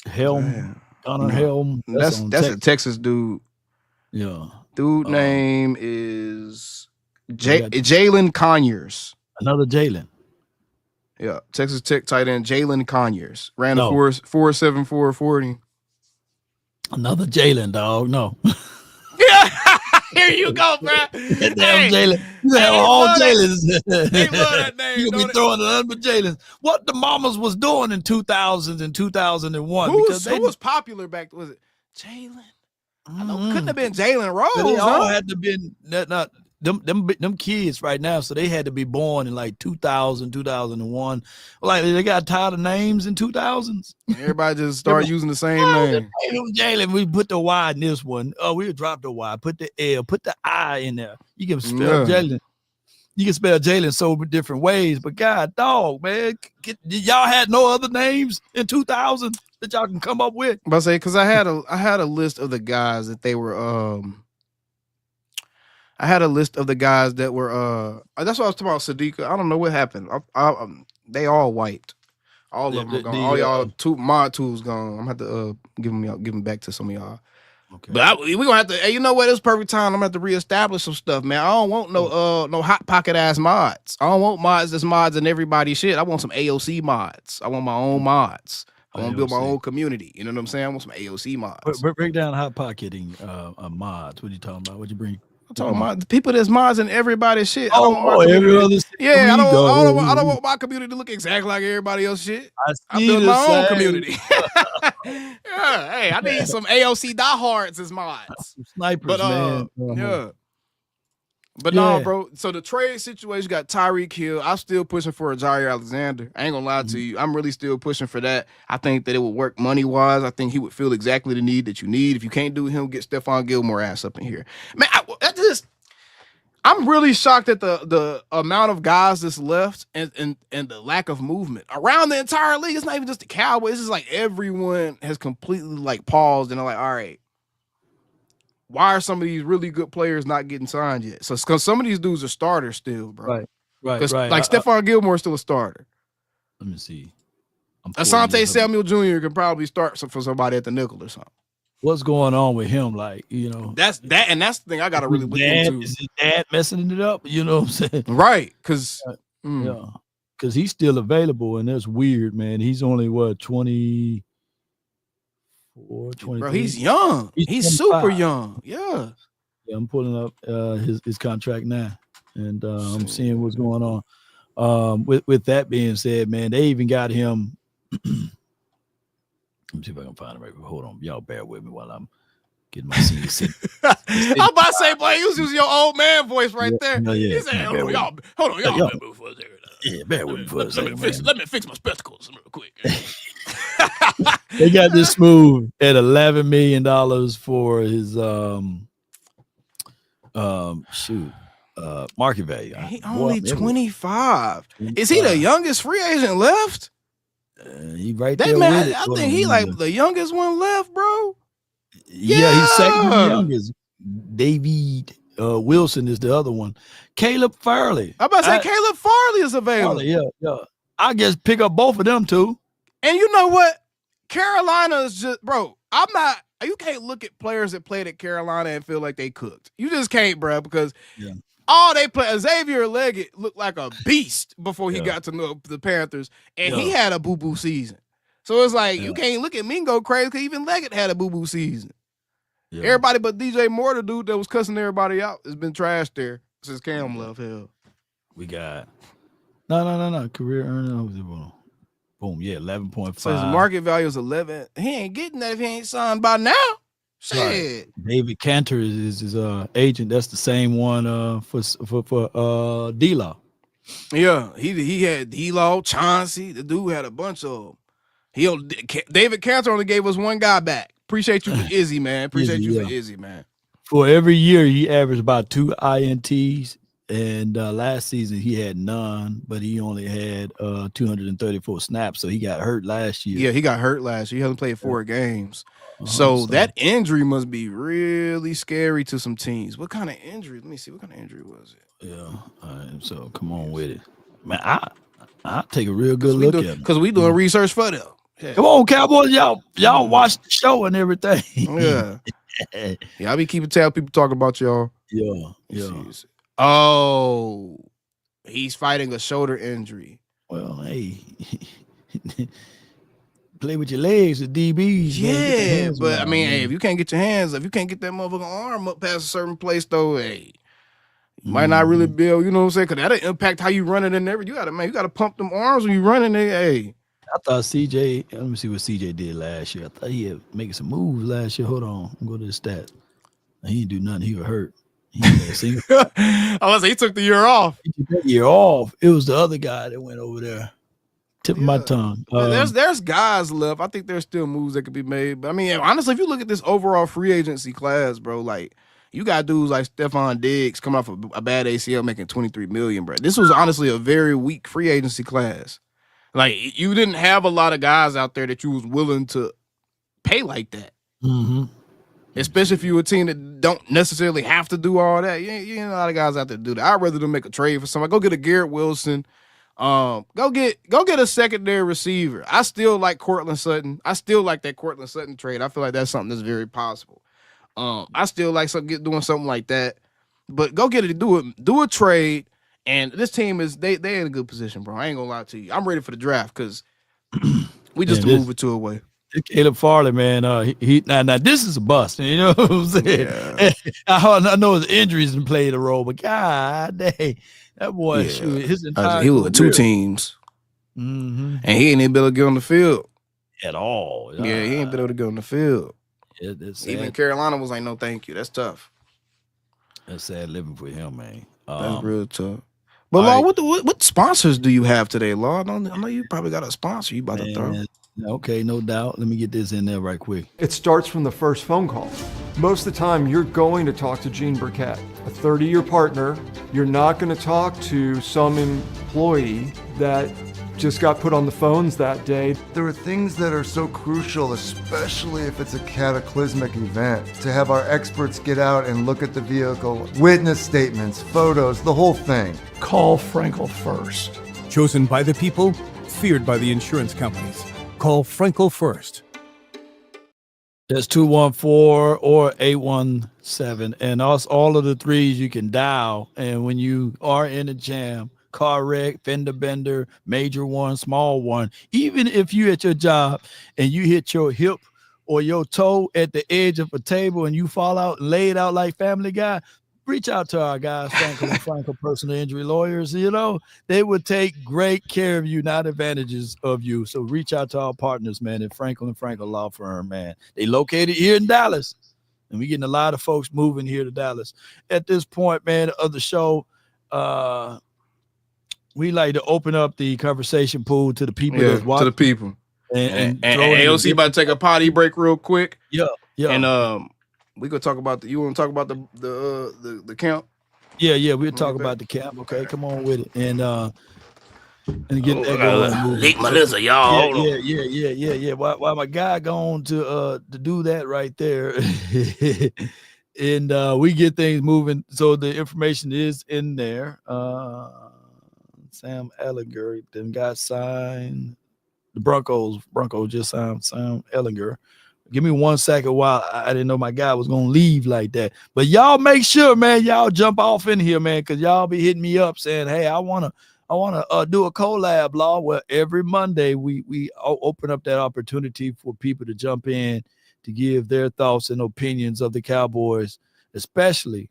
Helm. Connor Helm. That's a Texas dude. Yeah. Dude name is Jalen Conyers. Another Jalen. Yeah, Texas Tech tight end Jalen Conyers. Ran a 4.74 40. Another Jalen, dog. No. Yeah, here you go, bro. Damn Jalen. You have all Jalens. They love that name. You be throwing nothing but Jalens. What the Mamas was doing in 2000s and 2001. Who was popular back? Was it Jalen? I know it couldn't have been Jalen Rose. They all had to been not them kids right now, so they had to be born in like 2000, 2001. Like they got tired of names in 2000s. Everybody just started using the same name. Jalen, we put the Y in this one. Oh, we dropped the Y, put the L, put the I in there. You can spell Jalen. You can spell Jalen so different ways, but God, dog, man, y'all had no other names in 2000 that y'all can come up with. But I say, because I had a list of the guys that they were. I had a list of the guys that were. That's what I was talking about. Sadiqa. I don't know what happened. They all wiped. All of them are gone. All y'all mod tools gone. I'm gonna have to give them back to some of y'all. Okay. But we gonna have to. Hey, you know what? It's perfect time. I'm gonna have to reestablish some stuff, man. I don't want no hot pocket ass mods. I don't want mods that's mods and everybody's shit. I want some AOC mods. I want my own mods. I want to build my own community. You know what I'm saying? I want some AOC mods. Break down hot pocketing mods. What are you talking about? What you bring? I'm talking about the people that's mods and everybody's shit. I don't want my community to look exactly like everybody else's shit. I build my own community. Yeah, hey, I need some AOC diehards as mods. Snipers, man. Yeah. But no, bro. So the trade situation got Tyreek Hill. I'm still pushing for a Jair Alexander. I ain't gonna lie to you. I'm really still pushing for that. I think that it would work money-wise. I think he would feel exactly the need that you need. If you can't do him, get Stephon Gilmore ass up in here. Man, I'm really shocked at the amount of guys that's left and the lack of movement around the entire league. It's not even just the Cowboys. It's just like everyone has completely like paused and they're like, all right, why are some of these really good players not getting signed yet? So because some of these dudes are starters still, bro. Right. Like Stephon Gilmore is still a starter. Let me see. Asante Samuel Jr. can probably start for somebody at the nickel or something. What's going on with him? Like, that's the thing I gotta really look into. Is his dad messing it up? You know what I'm saying? Right, because because he's still available, and that's weird, man. He's only 24, 23? Bro, he's young. He's super young. Yeah. I'm pulling up his contract now, and I'm seeing what's going on. With that being said, man, they even got him. Let me see if I can find it right. Hold on. Y'all bear with me while I'm getting my senior citizen. I'm about to say, boy, you was using your old man voice right there. No, yeah. He said, hold on, y'all bear with me for a second. Yeah, bear with me for a second. Let me fix my spectacles real quick. They got this smooth at $11 million for his market value. He only 25. Is he the youngest free agent left? He right there man, with it. I think he like the youngest one left, bro. Yeah, he's second youngest. David Wilson is the other one. Caleb Farley. I'm about to say Caleb Farley is available. Yeah. I guess pick up both of them too. And you know what? Carolina is just, bro. You can't look at players that played at Carolina and feel like they cooked. You just can't, bro, because all they play, Xavier Leggett looked like a beast before he got to know the Panthers, and he had a boo-boo season. So it's like, you can't look at me and go crazy because even Leggett had a boo-boo season. Yeah. Everybody but DJ Moore, the dude that was cussing everybody out, has been trashed there since Cam left. Hell. We got no. Career earning. Boom. Yeah, 11.5. So his market value is 11. He ain't getting that if he ain't signed by now. Shit. Right. David Cantor is his agent. That's the same one for D-Law. Yeah, he had D-Law, Chauncey. The dude had a bunch of them. David Cantor only gave us one guy back. Appreciate you for Izzy, man. Appreciate you for Izzy, man. For every year, he averaged about 2 INTs. And last season he had none, but he only had 234 snaps, so he got hurt last year. Yeah, he got hurt last year. He hasn't played 4 games. So that injury must be really scary to some teams. What kind of injury? Let me see. What kind of injury was it? Yeah. All right, so come on with it. Man, I'll take a real good look at it. Because we doing research for them. Yeah. Come on, Cowboys. Y'all watch the show and everything. Yeah. Yeah, I be keeping tab. People talking about y'all. Yeah. Oh, he's fighting a shoulder injury. Well, hey, play with your legs, the DBs. Yeah, but I mean, hey, if you can't get your hands, if you can't get that motherfucking arm up past a certain place, though, hey, you might not really be able, you know what I'm saying? Because that'll impact how you running and everything. You gotta pump them arms when you running. Hey, I thought CJ. Let me see what CJ did last year. I thought he had making some moves last year. Hold on, I'm go to the stat. He didn't do nothing. He was hurt. I was like, he took the year off. It was the other guy that went over there. Tip of my tongue. There's guys left. I think there's still moves that could be made. But I mean, honestly, if you look at this overall free agency class, bro, like you got dudes like Stephon Diggs coming off a bad ACL making $23 million, bro. This was honestly a very weak free agency class. Like you didn't have a lot of guys out there that you was willing to pay like that. Mm-hmm. Especially if you're a team that don't necessarily have to do all that. You ain't a lot of guys out there do that. I'd rather them make a trade for somebody. Go get a Garrett Wilson. Go get a secondary receiver. I still like Cortland Sutton. I still like that Cortland Sutton trade. I feel like that's something that's very possible. I still like doing something like that. But go get it. Do a trade. And this team is they in a good position, bro. I ain't gonna lie to you. I'm ready for the draft because we just move it to a way. Caleb Farley, man, he now this is a bust. You know what I'm saying? Yeah. I know his injuries didn't play a role, but God dang, that boy, his entire he was with 2 teams, and he ain't able to get on the field at all. Yeah, he ain't been able to get on the field. Yeah, that's even Carolina was like, no, thank you. That's tough. That's sad living for him, man. That's real tough. But Law, what sponsors do you have today, Law? I know you probably got a sponsor you about to throw. Okay, no doubt. Let me get this in there right quick. It starts from the first phone call. Most of the time, you're going to talk to Gene Burkett, a 30-year partner. You're not going to talk to some employee that just got put on the phones that day. There are things that are so crucial, especially if it's a cataclysmic event, to have our experts get out and look at the vehicle, witness statements, photos, the whole thing. Call Frankel first. Chosen by the people, feared by the insurance companies. Call Frankel first. That's 214 or 817. And all of the threes you can dial. And when you are in a jam, car wreck, fender bender, major one, small one, even if you at your job and you hit your hip or your toe at the edge of a table and you fall out and lay it out like Family Guy, reach out to our guys, Frankel and Frankel personal injury lawyers. You know, they would take great care of you, not advantages of you. So reach out to our partners, man, at Frankel and Frankel Law Firm, man. They located here in Dallas, and we're getting a lot of folks moving here to Dallas. At this point, man, of the show, we like to open up the conversation pool to the people that's watching. To the people. And AOC about to take a potty break real quick. Yeah. And we gonna talk about you want to talk about the camp? Yeah, we'll talk about the camp. Okay, come on with it. And get that going. Leak Melissa, y'all. Yeah. While my guy going to do that right there. And we get things moving. So the information is in there. Sam Ellinger then got signed. The Broncos just signed Sam Ellinger. Give me 1 second while I didn't know my guy was going to leave like that. But y'all make sure, man, y'all jump off in here, man, because y'all be hitting me up saying, hey, I want to do a collab, Law, where every Monday we open up that opportunity for people to jump in to give their thoughts and opinions of the Cowboys, especially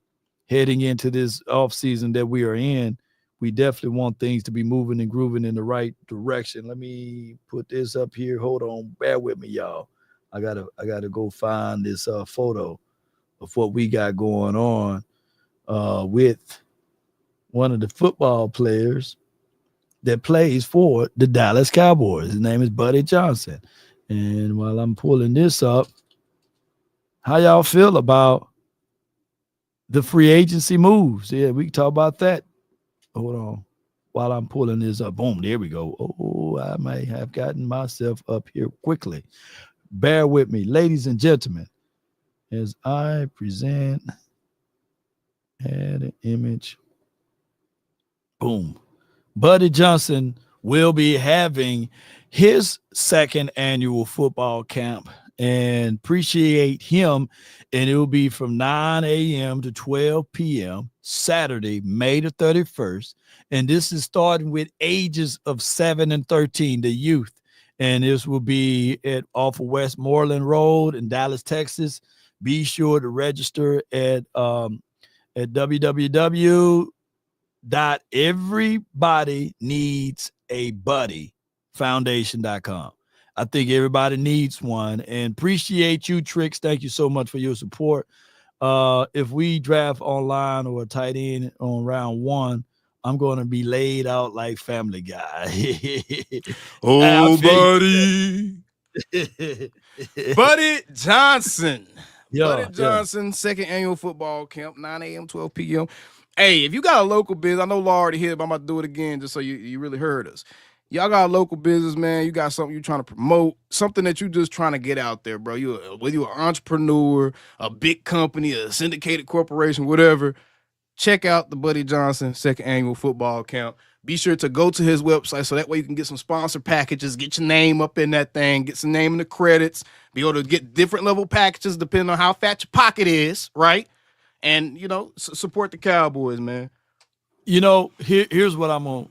heading into this offseason that we are in we definitely want things to be moving and grooving in the right direction. Let me put this up here. Hold on, bear with me, y'all. I gotta go find this photo of what we got going on with one of the football players that plays for the Dallas Cowboys. His name is Buddy Johnson. And while I'm pulling this up, how y'all feel about the free agency moves? Yeah, we can talk about that. Hold on. While I'm pulling this up. Boom, there we go. Oh, I may have gotten myself up here quickly. Bear with me, ladies and gentlemen, as I present, add an image. Boom. Buddy Johnson will be having his second annual football camp, and appreciate him. And it will be from 9 a.m. to 12 p.m. Saturday, May the 31st. And this is starting with ages of 7 and 13, the youth. And this will be off of Westmoreland Road in Dallas, Texas. Be sure to register at www.everybodyneedsaBuddyFoundation.com. I think everybody needs one, and appreciate you, Tricks. Thank you so much for your support. If we draft online or a tight end on round 1, I'm going to be laid out like Family Guy. Oh, Buddy. Buddy Johnson. Buddy Johnson, second annual football camp, 9 a.m., 12 p.m. Hey, if you got a local business, I know Law already hit, but I'm about to do it again just so you really heard us. Y'all got a local business, man. You got something you're trying to promote, something that you just trying to get out there, bro. Whether you're an entrepreneur, a big company, a syndicated corporation, whatever, check out the Buddy Johnson second annual football camp. Be sure to go to his website so that way you can get some sponsor packages, get your name up in that thing, get some name in the credits, be able to get different level packages depending on how fat your pocket is, right? And, support the Cowboys, man. Here's what I'm going to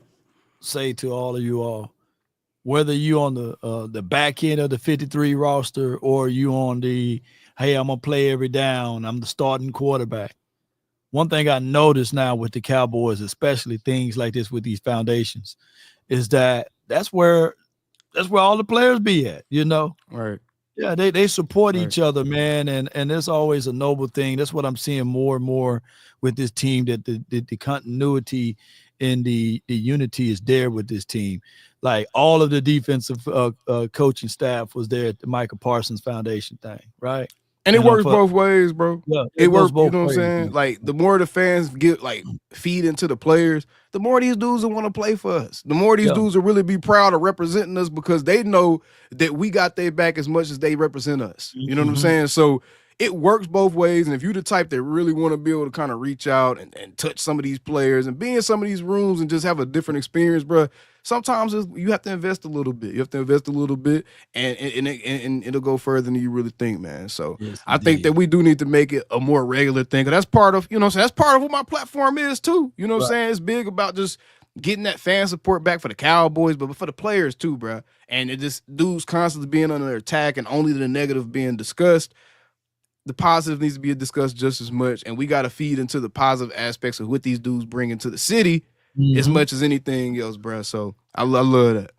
say to all of you all. Whether you on the back end of the 53 roster or you on the, hey, I'm going to play every down, I'm the starting quarterback. One thing I noticed now with the Cowboys, especially things like this with these foundations, is that's where all the players be at, Right. Yeah, they support each other, man, and it's always a noble thing. That's what I'm seeing more and more with this team, that the continuity and the unity is there with this team. Like all of the defensive coaching staff was there at the Micah Parsons Foundation thing, right? And it works both ways, bro. Yeah, it works both you know ways, what I'm saying? man. Like, the more the fans feed into the players, the more these dudes will want to play for us. The more these dudes will really be proud of representing us because they know that we got their back as much as they represent us. You know what I'm saying? So it works both ways. And if you're the type that really want to be able to kind of reach out and touch some of these players and be in some of these rooms and just have a different experience, bro, sometimes you have to invest a little bit. You have to invest a little bit, and it'll go further than you really think, man. So yes, I think that we do need to make it a more regular thing. Cause that's part of, that's part of what my platform is too. You know what I'm saying? It's big about just getting that fan support back for the Cowboys, but for the players too, bro. And it just dudes constantly being under attack and only the negative being discussed. The positive needs to be discussed just as much, and we got to feed into the positive aspects of what these dudes bring into the city as much as anything else, bro. So I love that.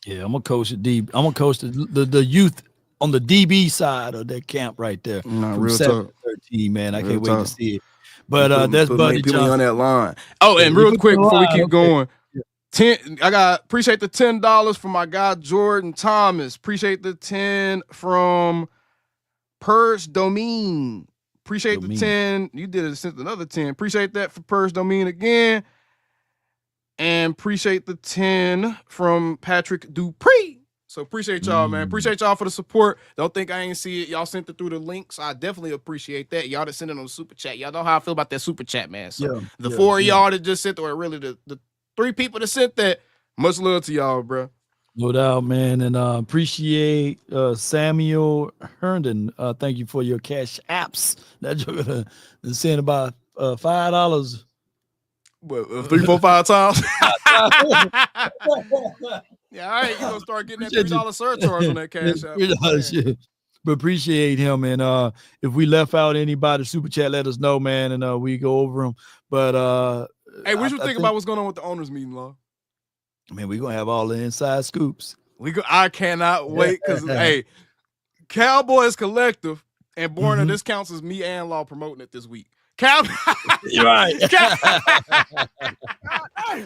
Yeah, I'm gonna coach I'm gonna coach the youth on the DB side of that camp right there. From real 7 talk. to 13, man. I can't wait talk. to see it. But that's Buddy Johnson on that line. Oh, and real quick before we keep going. Appreciate the $10 from my guy Jordan Thomas. Appreciate the 10 from Purge Domain. Appreciate the 10. You did it since another 10. Appreciate that for Purge Domain again. And appreciate the 10 from Patrick Dupree. So appreciate y'all, man. Appreciate y'all for the support. Don't think I ain't see it. Y'all sent it through the links. I definitely appreciate that. Y'all that sent it on the super chat. Y'all know how I feel about that super chat, man. So the 4 of y'all that just sent, or really the 3 people that sent that, much love to y'all, bro. No doubt, man. And appreciate Samuel Herndon. Thank you for your cash apps that you're going to send about $5. What, 3, 4, 5 times? Yeah, all right. You're going to start getting that $3 surcharge on that cash app. But appreciate him. And if we left out anybody, super chat, let us know, man, and we go over them. But hey, what you think about what's going on with the owners meeting, Law? Man, we're gonna have all the inside scoops. I cannot wait because hey, Cowboys Collective and Borna, this counts as me and Law promoting it this week. You're right.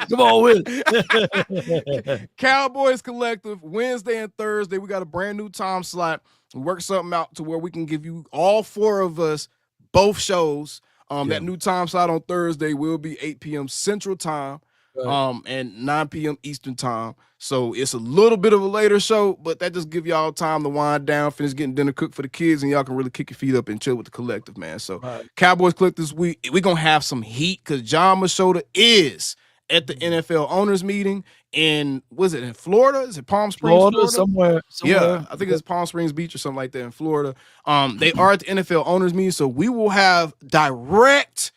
Come on with it. Cowboys Collective, Wednesday and Thursday. We got a brand new time slot. We worked something out to where we can give you all 4 of us both shows. That new time slot on Thursday will be 8 p.m. Central Time. And 9 p.m. Eastern Time. So it's a little bit of a later show, but that just give y'all time to wind down, finish getting dinner cooked for the kids, and y'all can really kick your feet up and chill with the collective, man. So Cowboys Collective this week, we're going to have some heat because John Machota is at the NFL owners meeting in Florida? Is it Palm Springs, Florida? Somewhere. Yeah, I think it's Palm Springs Beach or something like that in Florida. They are at the NFL owners meeting, so we will have direct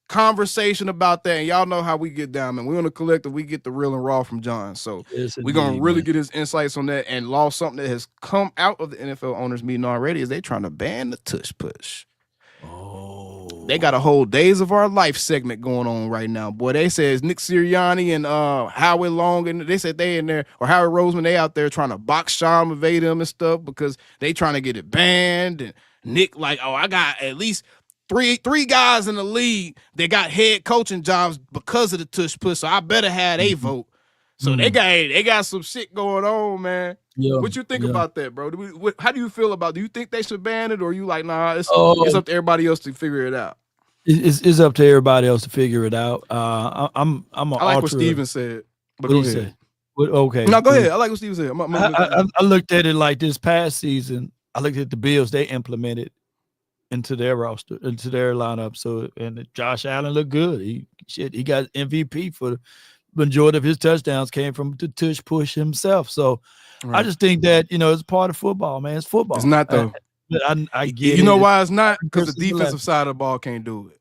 conversation about that, and y'all know how we get down, man. We on the collective, we get the real and raw from John, so we're gonna really get his insights on that. And Law, something that has come out of the NFL owners meeting already is they trying to ban the tush push. They got a whole Days of Our Life segment going on right now, boy. They said Nick Sirianni and Howie Long, and they said they in there, or Howard Roseman, they out there trying to box Sean McVay them and stuff because they trying to get it banned. And Nick like, I got at least three guys in the league that got head coaching jobs because of the tush push, so I better have a vote. So they got some shit going on, man. Yeah, what you think about that, bro? How do you feel about it? Do you think they should ban it, or are you like, nah, it's up to everybody else to figure it out? It's up to everybody else to figure it out. I like what Steven said. But what go ahead. Okay. No, go ahead. I like what Steven said. I looked at it like this past season. I looked at the Bills they implemented into their roster, into their lineup. So, and Josh Allen looked good. He got MVP for the majority of his touchdowns came from the tush push himself. So I just think that, it's part of football, man. It's football. It's not though. I get it. You know why it's not? Because the defensive side of the ball can't do it.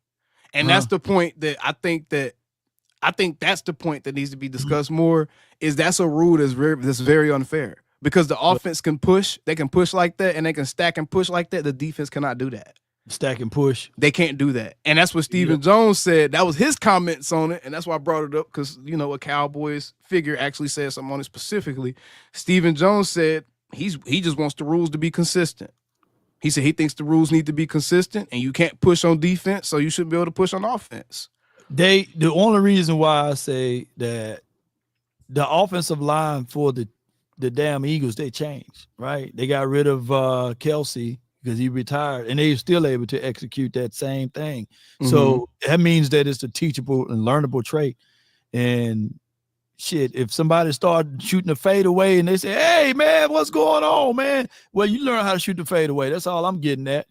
And that's the point that I think that's the point that needs to be discussed more, is that's a rule that's very unfair. Because the offense can push, they can push like that, and they can stack and push like that. The defense cannot do that. Stack and push. They can't do that. And that's what Stephen Jones said. That was his comments on it, and that's why I brought it up, because, a Cowboys figure actually said something on it specifically. Stephen Jones said he just wants the rules to be consistent. He said he thinks the rules need to be consistent, and you can't push on defense, so you should be able to push on offense. The only reason why I say that the offensive line for the damn Eagles, they changed, right? They got rid of Kelsey because he retired, and they were still able to execute that same thing. Mm-hmm. So that means that it's a teachable and learnable trait. And shit, if somebody started shooting a fade away and they say, hey, man, what's going on, man? Well, you learn how to shoot the fade away. That's all I'm getting at,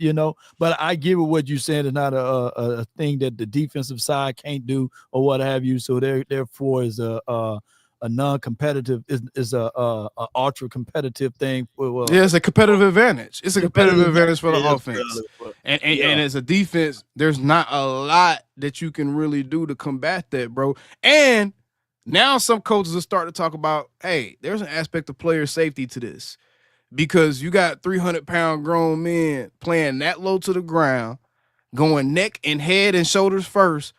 But I give it what you're saying. It's not a thing that the defensive side can't do or what have you. So therefore is a non-competitive is a ultra competitive thing. It's a competitive advantage. It's a competitive advantage for the offense. And as a defense, there's not a lot that you can really do to combat that, bro. And now some coaches are starting to talk about, hey, there's an aspect of player safety to this, because you got 300-pound grown men playing that low to the ground, going neck and head and shoulders first.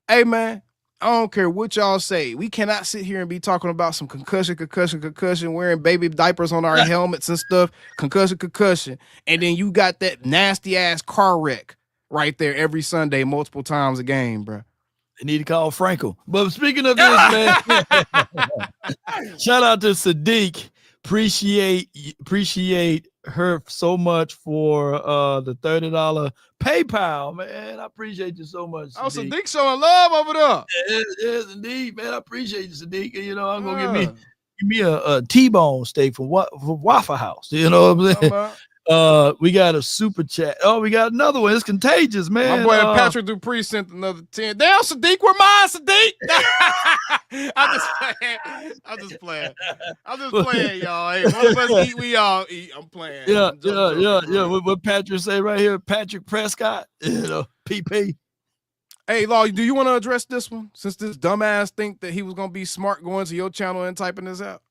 Hey, man, I don't care what y'all say. We cannot sit here and be talking about some concussion, wearing baby diapers on our helmets and stuff, concussion. And then you got that nasty-ass car wreck right there every Sunday, multiple times a game, bro. They need to call Frankel. But speaking of this, man, shout out to Sadiq. Appreciate her so much for the $30 PayPal, man. I appreciate you so much, Sadiq. Oh, Sadiq showing love over there. Yes, indeed, man. I appreciate you, Sadiq. I'm gonna give me a T-bone steak from Waffle House. You know what I'm saying? We got a super chat. Oh, we got another one. It's contagious, man. My boy Patrick Dupree sent another 10. Damn, Sadiq, where mine, Sadiq? I'm just playing, y'all. Hey, one of us eat, we all eat. I'm playing. Yeah. What Patrick say right here? Patrick Prescott, PP. Hey, Law, do you want to address this one? Since this dumbass think that he was gonna be smart going to your channel and typing this out.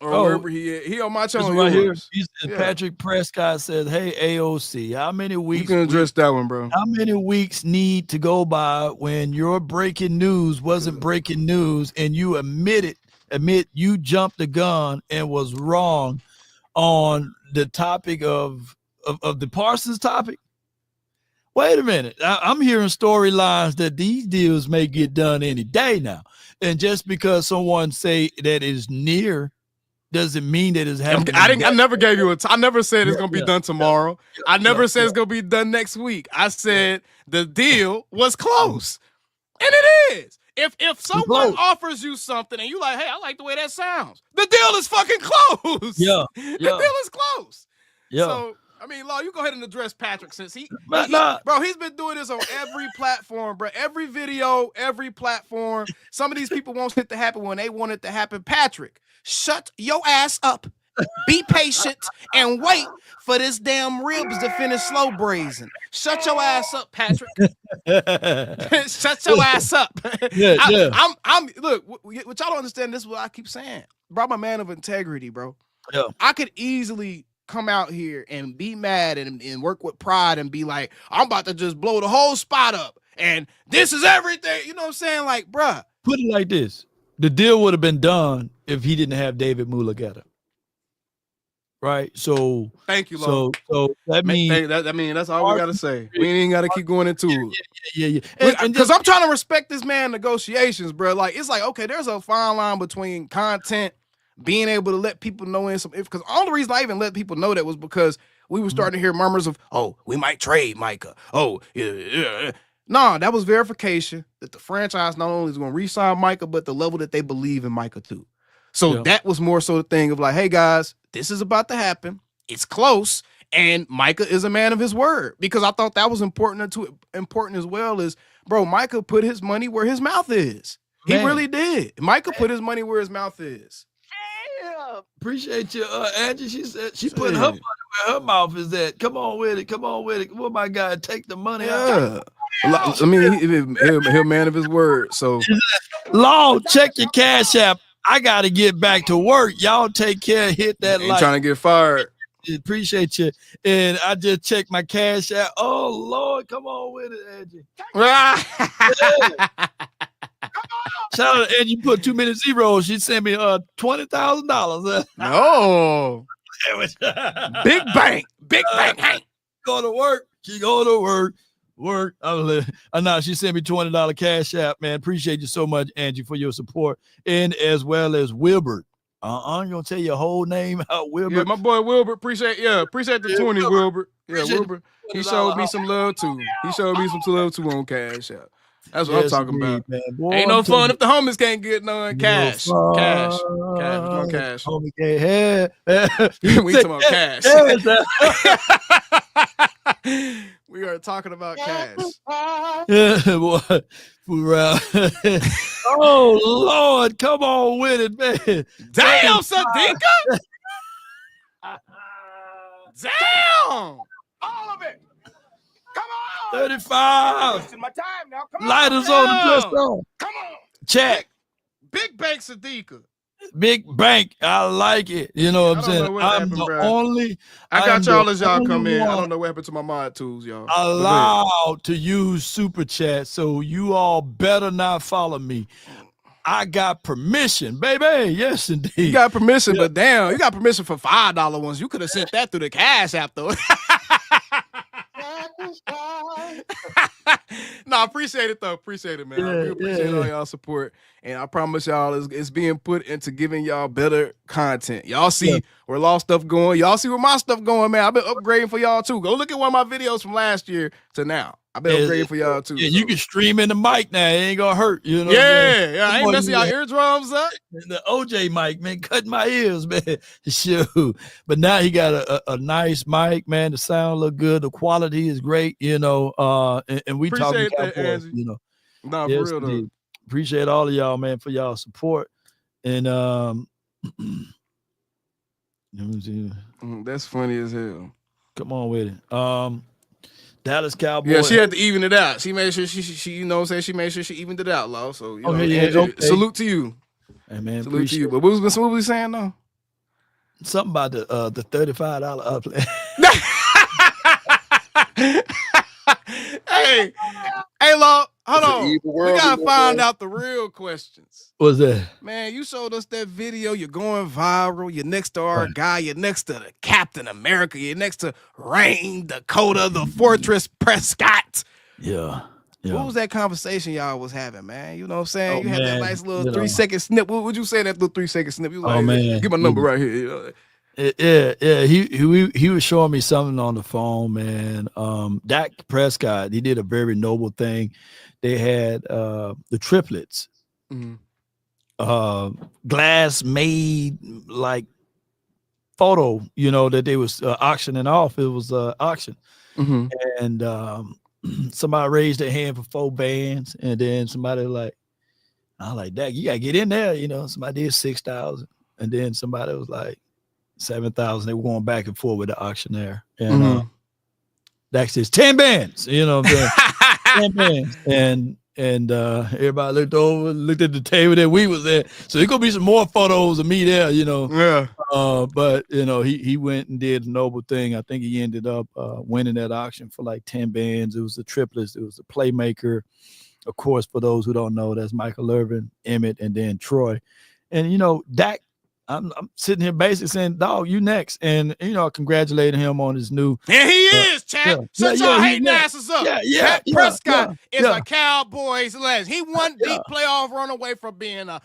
or wherever he is. He on my channel right here. Yeah. Patrick Prescott says, "Hey AOC, how many weeks? You can address that one, bro. How many weeks need to go by when your breaking news wasn't breaking news, and you admit you jumped the gun and was wrong on the topic of the Parsons topic? Wait a minute. I'm hearing storylines that these deals may get done any day now, and just because someone say that is near." Doesn't mean that it's happening. I never gave you I never said it's gonna be done tomorrow. I never said it's gonna be done next week. I said the deal was close, and it is. If someone offers you something and you like, hey, I like the way that sounds, the deal is fucking close. Yeah, the deal is close. Yeah. So I mean, Law, you go ahead and address Patrick since bro, he's been doing this on every platform, bro. Every video, every platform. Some of these people want it to happen when they want it to happen. Patrick, shut your ass up. Be patient and wait for this damn ribs to finish slow braising. Shut your ass up, Patrick. Shut your ass up. I'm look, what y'all don't understand, this is what I keep saying. Bro, I'm a man of integrity, bro. Yeah. I could easily come out here and be mad and work with pride and be like, I'm about to just blow the whole spot up and this is everything. You know what I'm saying? Like, bruh. Put it like this. The deal would have been done if he didn't have David Mulugeta. Right? So thank you, Lord. So that means that's all we gotta say. We ain't gotta keep going into it. Yeah. Because I'm trying to respect this man negotiations, bro. Like, it's like, okay, there's a fine line between content, being able to let people know in some, because all the reason I even let people know that was because we were starting to hear murmurs of, oh, we might trade Micah. Oh, yeah. No, that was verification that the franchise not only is going to re-sign Micah, but the level that they believe in Micah too. So that was more so the thing of like, hey guys, this is about to happen. It's close. And Micah is a man of his word, because I thought that was important as well. Is, bro, Micah put his money where his mouth is. He really did. Micah put his money where his mouth is. Yeah, appreciate you, Angie. She said she put her money where her mouth is at. Come on with it. Come on with it. Well, my guy, take the money out. I mean, he's a man of his word. So, Law, check your Cash App. I got to get back to work. Y'all take care. Hit that like. Trying to get fired. Appreciate you. And I just checked my Cash App. Oh, Lord, come on with it, Angie. Shout out to Angie. You put too many zeros. She sent me $20,000. No. Big bank. Big bank. Hank. Go to work. She go to work. No, she sent me $20 Cash App, man. Appreciate you so much, Angie, for your support. And as well as Wilbert. I'm gonna tell your whole name out, Wilbert. Yeah, my boy Wilbert. Appreciate the 20, Wilbert. Yeah, Wilbert. He showed me some love too. On Cash App. That's what I'm talking about. Man. Boy, ain't no fun if the homies can't get none. Cash. Cash. Homie can't have. We talking about cash. We are talking about cash. Yeah, boy. Oh Lord, come on with it, man. Damn, Sadika. Damn. All of it. Come on. 35. My time now. Come Lighters on the pistol. Come on. Check. Big Bank Sadika. Big bank. I like it. You know what I'm saying? I'm the only. I got y'all as y'all come in. I don't know what happened to my mod tools, y'all. Allowed to use super chat, so you all better not follow me. I got permission, baby. Yes, indeed. You got permission, but damn, you got permission for $5 ones. You could have sent that through the Cash App, though. No, I appreciate it though. Appreciate it, man. I really appreciate all y'all support. And I promise y'all it's being put into giving y'all better content. Y'all see where Law stuff going. Y'all see where my stuff going, man. I've been upgrading for y'all too. Go look at one of my videos from last year to now. I've been upgrading for y'all too. Yeah, so you can stream in the mic now. It ain't gonna hurt. You know. Yeah. I ain't messing y'all eardrums up. The OJ mic, man, cutting my ears, man. Shoot. But now he got a nice mic, man. The sound look good. The quality is great. You know. And we talking Cowboys. You know. No, for real though. Appreciate all of y'all, man, for y'all support. And that's funny as hell. Come on with it. Dallas Cowboys. Yeah, she had to even it out. She made sure she you know what I'm saying, she made sure she evened it out, Law. So you know, okay. Salute to you. Hey man, salute to you. But what was we saying though? something about the $35 upland. Hey, Law, hold on. We gotta find out the real questions. What's that? Man, you showed us that video. You're going viral. You're next to our guy. You're next to the Captain America. You're next to Rain, Dakota, the Fortress Prescott. Yeah. What was that conversation y'all was having, man? You know what I'm saying? Oh, you had that man, nice little 3-second snip. What would you say that little 3-second snip? You was Oh, like, man. get my number right here. You know? Yeah. He was showing me something on the phone, man. Dak Prescott, he did a very noble thing. They had the triplets, glass made like photo, that they was auctioning off. It was auction, and somebody raised their hand for 4 bands, and then somebody I was like, Dak, you gotta get in there. Somebody did 6,000, and then somebody was like 7,000. They were going back and forth with the auctioneer, and Dak says 10 bands. 10 bands, and everybody looked at the table that we was at. So there's gonna be some more photos of me there. Yeah. But he went and did a noble thing. I think he ended up winning that auction for like 10 bands. It was the triplets. It was the playmaker. Of course, for those who don't know, that's Michael Irvin, Emmett, and then Troy. And Dak, I'm sitting here basically saying, dog, you next. And I congratulated him on his new. And he is, Chad. Shut your hating asses up. Dak Prescott is a Cowboys legend. He one deep playoff run away from being a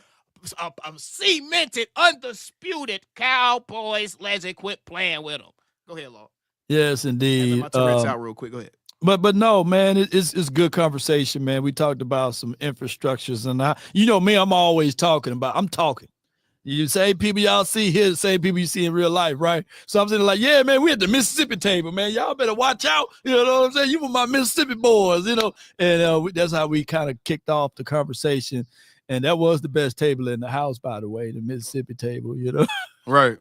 cemented, undisputed Cowboys legend. Quit playing with him. Go ahead, Lord. Yes, indeed. My Tourette's out real quick. Go ahead. But no, man, it's good conversation, man. We talked about some infrastructures, and I'm always talking. You say people y'all see here, the same people you see in real life, right? So I'm saying yeah, man, we at the Mississippi table, man. Y'all better watch out. You know what I'm saying? You were my Mississippi boys, and that's how we kind of kicked off the conversation. And that was the best table in the house, by the way, the Mississippi table, Right.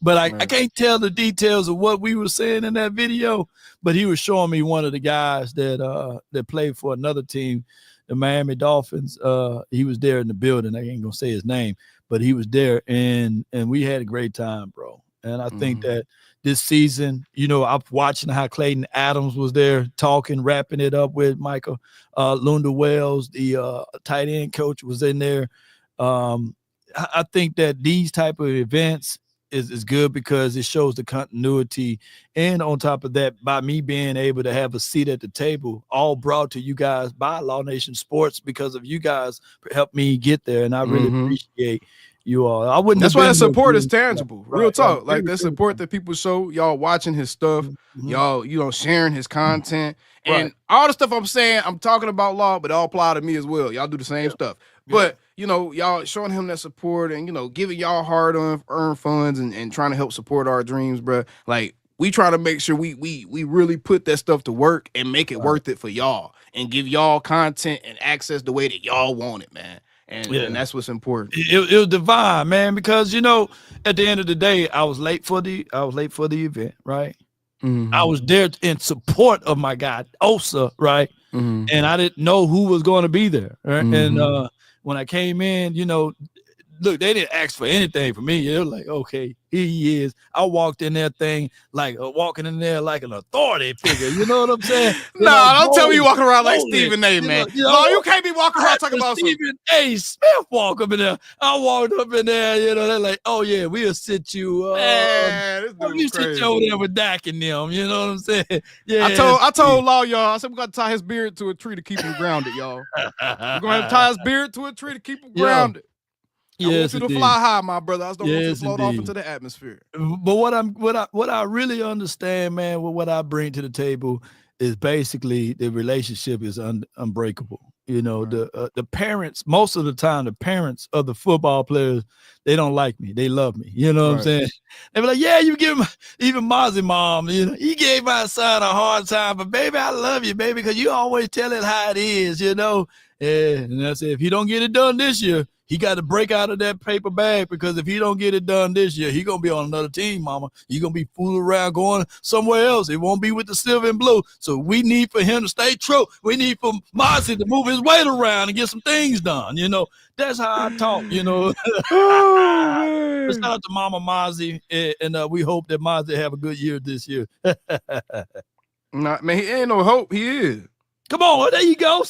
But I can't tell the details of what we were saying in that video, but he was showing me one of the guys that played for another team, the Miami Dolphins. He was there in the building. I ain't gonna say his name, but he was there, and we had a great time, bro. And I think that this season, I'm watching how Clayton Adams was there talking, wrapping it up with Michael Lunda Wells, the tight end coach, was in there. I think that these type of events is good because it shows the continuity. And on top of that, by me being able to have a seat at the table, all brought to you guys by Law Nation Sports, because of you guys helped me get there. And I really appreciate you all. I wouldn't. That's why the support is tangible. Real talk. Like the support that people show, y'all watching his stuff, y'all, sharing his content. And all the stuff I'm saying, I'm talking about Law, but it all apply to me as well. Y'all do the same stuff. But, y'all showing him that support and, giving y'all hard-earned funds and trying to help support our dreams, bro. Like, we try to make sure we really put that stuff to work and make it worth it for y'all and give y'all content and access the way that y'all want it, man. And that's what's important. It was divine, man, because, at the end of the day, I was late for the event, right? I was there in support of my guy, Osa, right? And I didn't know who was going to be there. Right? And when I came in, look, they didn't ask for anything from me. They were like, okay, here he is. I walked in there walking in there like an authority figure. You know what I'm saying? Don't tell me you walking around like Stephen A, man. No, you can't be walking around talking about Stephen A. Smith walk up in there. I walked up in there, they're like, oh yeah, we'll sit you. Man, this dude you crazy. Sit you over there with Dak and them. You know what I'm saying? Yeah. I told Law, y'all, I said we got to tie his beard to a tree to keep him grounded, y'all. We're gonna have to tie his beard to a tree to keep him grounded. I want you to fly high, my brother. I just don't want you to float off into the atmosphere. But what I really understand, man, what I bring to the table is basically the relationship is unbreakable. The parents, most of the time, the parents of the football players, they don't like me. They love me. You know what I'm saying? They be like, yeah, you give him, even Mozzie mom, he gave my son a hard time, but baby, I love you, baby, because you always tell it how it is, Yeah, and I said, if he don't get it done this year, he got to break out of that paper bag, because if he don't get it done this year, he gonna be on another team, mama. He gonna be fooling around going somewhere else. It won't be with the silver and blue. So we need for him to stay true. We need for Mozzie to move his weight around and get some things done. That's how I talk. Oh, Shout out to Mama Mozzie, and we hope that Mozzie have a good year this year. Nah, man, he ain't no hope. He is. Come on, there you go.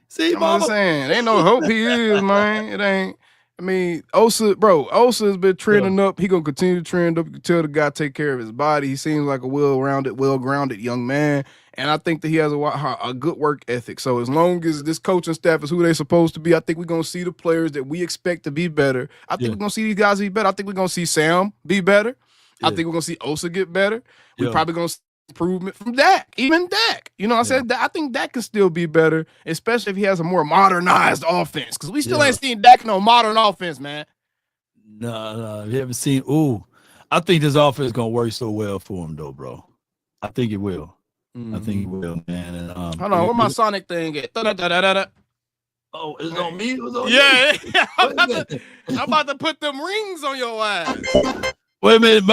See, I'm Mama. just saying, ain't no hope. He is, man. It ain't. I mean, Osa has been trending up. He gonna continue to trend up. You can tell the guy take care of his body. He seems like a well-grounded young man, and I think that he has a good work ethic. So as long as this coaching staff is who they're supposed to be, I think we're gonna see the players that we expect to be better. I think we're gonna see these guys be better. I think we're gonna see Sam be better. I think we're gonna see Osa get better. We're probably gonna see improvement from Dak, even Dak. I said that I think Dak can still be better, especially if he has a more modernized offense. Because we still ain't seen Dak no modern offense, man. No, you haven't seen. Ooh, I think this offense is gonna work so well for him, though, bro. I think it will. I think it will, man. And, hold on, where my Sonic thing at? Oh, it's on me. It was on you. I'm about to put them rings on your ass. Wait a minute.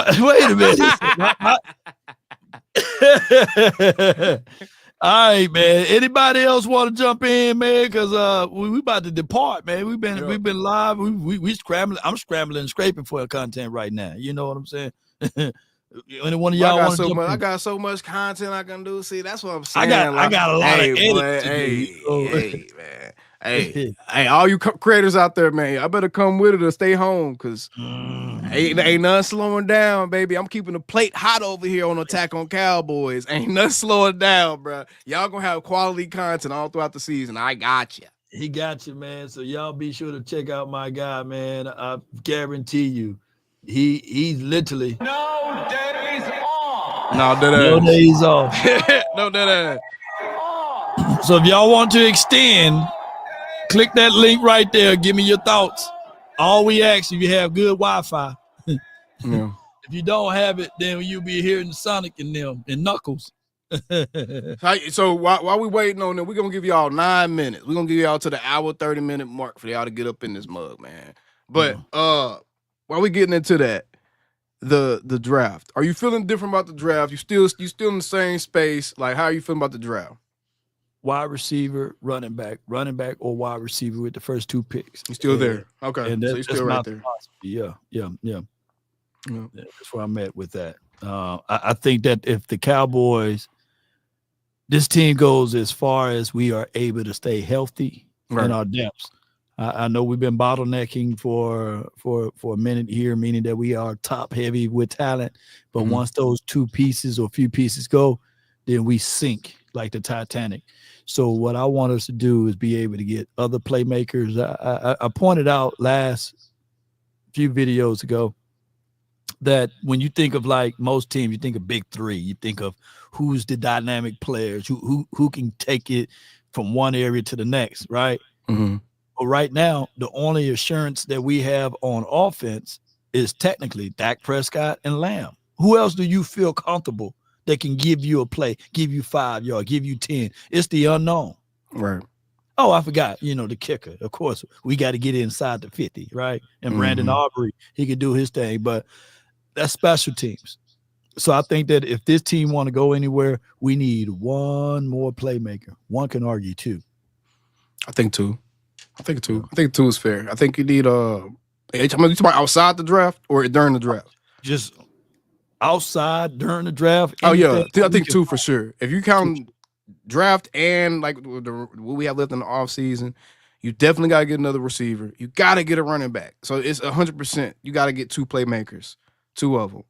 All right, man. Anybody else want to jump in, man? Because we about to depart, man. We've been live. We scrambling. I'm scrambling and scraping for content right now. You know what I'm saying? Anyone of y'all want to jump in? I got so much content I can do. See, that's what I'm saying. I got a lot of edits. Hey, man. Hey, all you creators out there, man, I better come with it or stay home, because ain't nothing slowing down, baby. I'm keeping the plate hot over here on Attack on Cowboys. Ain't nothing slowing down, bro. Y'all gonna have quality content all throughout the season. I got you. He got you, man. So y'all be sure to check out my guy, man. I guarantee you, he's literally No days off. No days off. No dead ass. So if y'all want to extend, click that link right there. Give me your thoughts. All we ask, if you have good Wi-Fi. Yeah. If you don't have it, then you'll be hearing the Sonic in them and Knuckles. So while we waiting on them, we're gonna give y'all 9 minutes. We're gonna give y'all to the hour 30-minute mark for y'all to get up in this mug, man. But while we getting into that, the draft, are you feeling different about the draft? You still in the same space? Like, how are you feeling about the draft? Wide receiver, running back, or wide receiver with the first 2 picks. You're still there. Okay. And so you're still right there. Yeah. That's where I'm at with that. I think that if the Cowboys, this team goes as far as we are able to stay healthy in our depths. I know we've been bottlenecking for a minute here, meaning that we are top heavy with talent. But once those 2 pieces or few pieces go, then we sink like the Titanic. So what I want us to do is be able to get other playmakers. I pointed out last few videos ago that when you think of like most teams, you think of big 3. You think of who's the dynamic players, who can take it from one area to the next, right? Mm-hmm. But right now, the only assurance that we have on offense is technically Dak Prescott and Lamb. Who else do you feel comfortable that can give you a play, give you 5 yards, give you 10? It's the unknown. Right. Oh, I forgot, the kicker. Of course, we got to get inside the 50, right? And Brandon Aubrey, he could do his thing, but that's special teams. So I think that if this team want to go anywhere, we need one more playmaker. One can argue 2. I think 2. I think 2 is fair. I think you need you talking about outside the draft or during the draft? Just outside during the draft. Oh yeah, I think 2 for sure. If you count draft and like what we have left in the offseason, you definitely got to get another receiver. You got to get a running back. So it's 100%. You got to get 2 playmakers, 2 of them.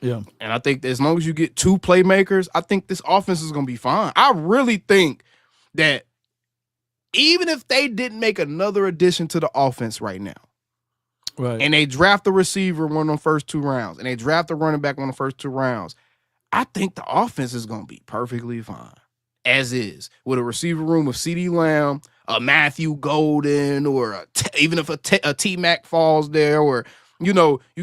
Yeah. And I think that as long as you get 2 playmakers, I think this offense is going to be fine. I really think that even if they didn't make another addition to the offense right now, right, and they draft a receiver one of the first 2 rounds, and they draft a running back one of the first 2 rounds, I think the offense is going to be perfectly fine, as is, with a receiver room of CeeDee Lamb, a Matthew Golden, or even if a T-Mac falls there, or, you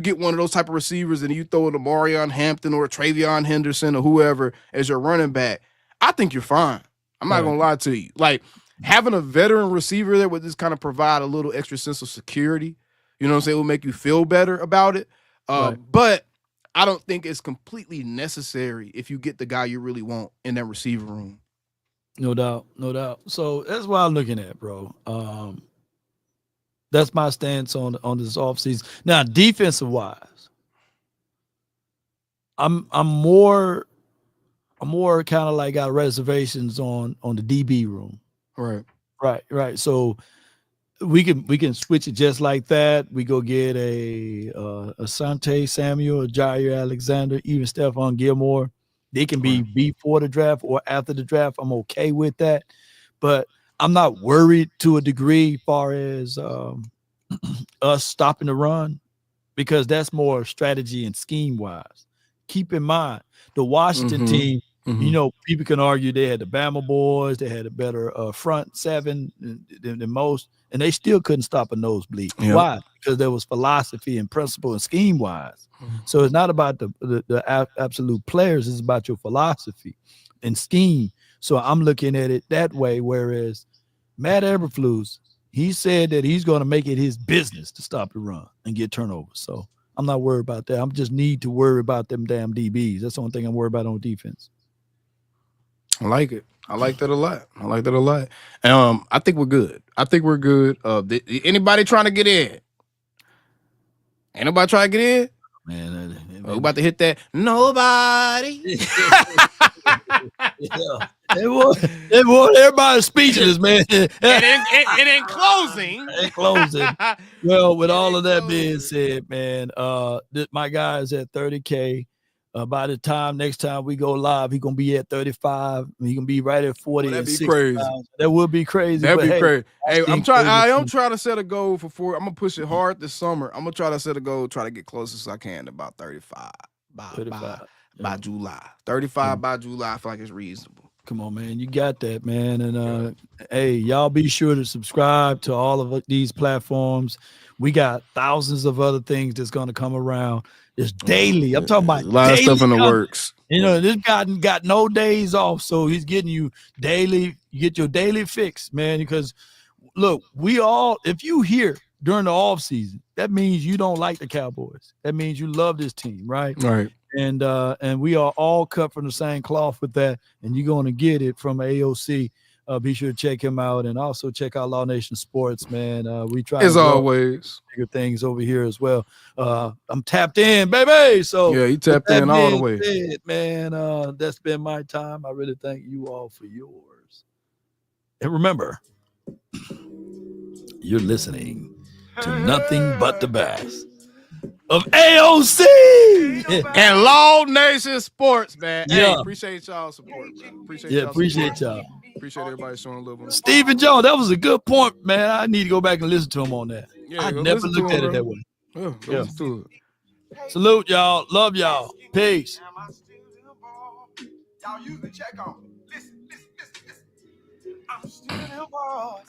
get one of those type of receivers and you throw in a Marion Hampton or a Travion Henderson or whoever as your running back, I think you're fine. I'm not going to lie to you. Like, having a veteran receiver that would just kind of provide a little extra sense of security, you know what I'm saying, will make you feel better about it. Right. But I don't think it's completely necessary if you get the guy you really want in that receiver room. No doubt, no doubt. So that's what I'm looking at, bro. That's my stance on this offseason. Now, defensive wise, I'm more kind of like got reservations on the DB room. Right. So we can switch it just like that. We go get a Asante Samuel, a Jair Alexander, even Stephon Gilmore. They can be before the draft or after the draft. I'm okay with that, but I'm not worried to a degree far as us stopping the run, because that's more strategy and scheme wise. Keep in mind the Washington team. You know, people can argue they had the Bama boys, they had a better front seven than most, and they still couldn't stop a nosebleed. Yep. Why? Because there was philosophy and principle and scheme wise. So it's not about the absolute players, it's about your philosophy and scheme. So I'm looking at it that way, whereas Matt Eberflus, he said that he's going to make it his business to stop the run and get turnovers. So I'm not worried about that. I just need to worry about them damn DBs. That's the only thing I'm worried about on defense. I like it. I like that a lot. I think we're good. Anybody trying to get in? Ain't nobody trying to get in? Man, we're about to hit that. Nobody. Yeah. It was everybody speechless, man. And in closing. Well, with all of that being said, man, my guy is at 30K. By the time next time we go live, he's gonna be at 35. He gonna be right at 40. That'd be crazy. That would be crazy. That'd be crazy. Hey, I am trying to set a goal for 4. I'm gonna push it hard this summer. I'm gonna try to set a goal, try to get close as I can to about 35 by July. 35 by July. I feel like it's reasonable. Come on, man. You got that, man. And hey, y'all be sure to subscribe to all of these platforms. We got thousands of other things that's gonna come around. It's daily. I'm talking about a lot of stuff in the works. You know, this guy got no days off, so he's getting you daily. You get your daily fix, man. Because look, if you here during the off season, that means you don't like the Cowboys. That means you love this team, right? Right. And we are all cut from the same cloth with that. And you're going to get it from AOC. Be sure to check him out, and also check out Law Nation Sports, man. We try as always bigger things over here as well. I'm tapped in, baby. So yeah, you tapped in all the way, man. That's been my time. I really thank you all for yours. And remember, you're listening to nothing but the best of AOC and Law Nation Sports, man. Yeah. Hey, appreciate y'all support, bro. Appreciate y'all. Appreciate everybody showing a little bit. Stephen Jones, that was a good point, man. I need to go back and listen to him on that. Yeah, I never looked at it that way. Yeah, listen to it. Salute, y'all. Love y'all. Peace. Y'all usually check on me. Listen. I'm still in bars.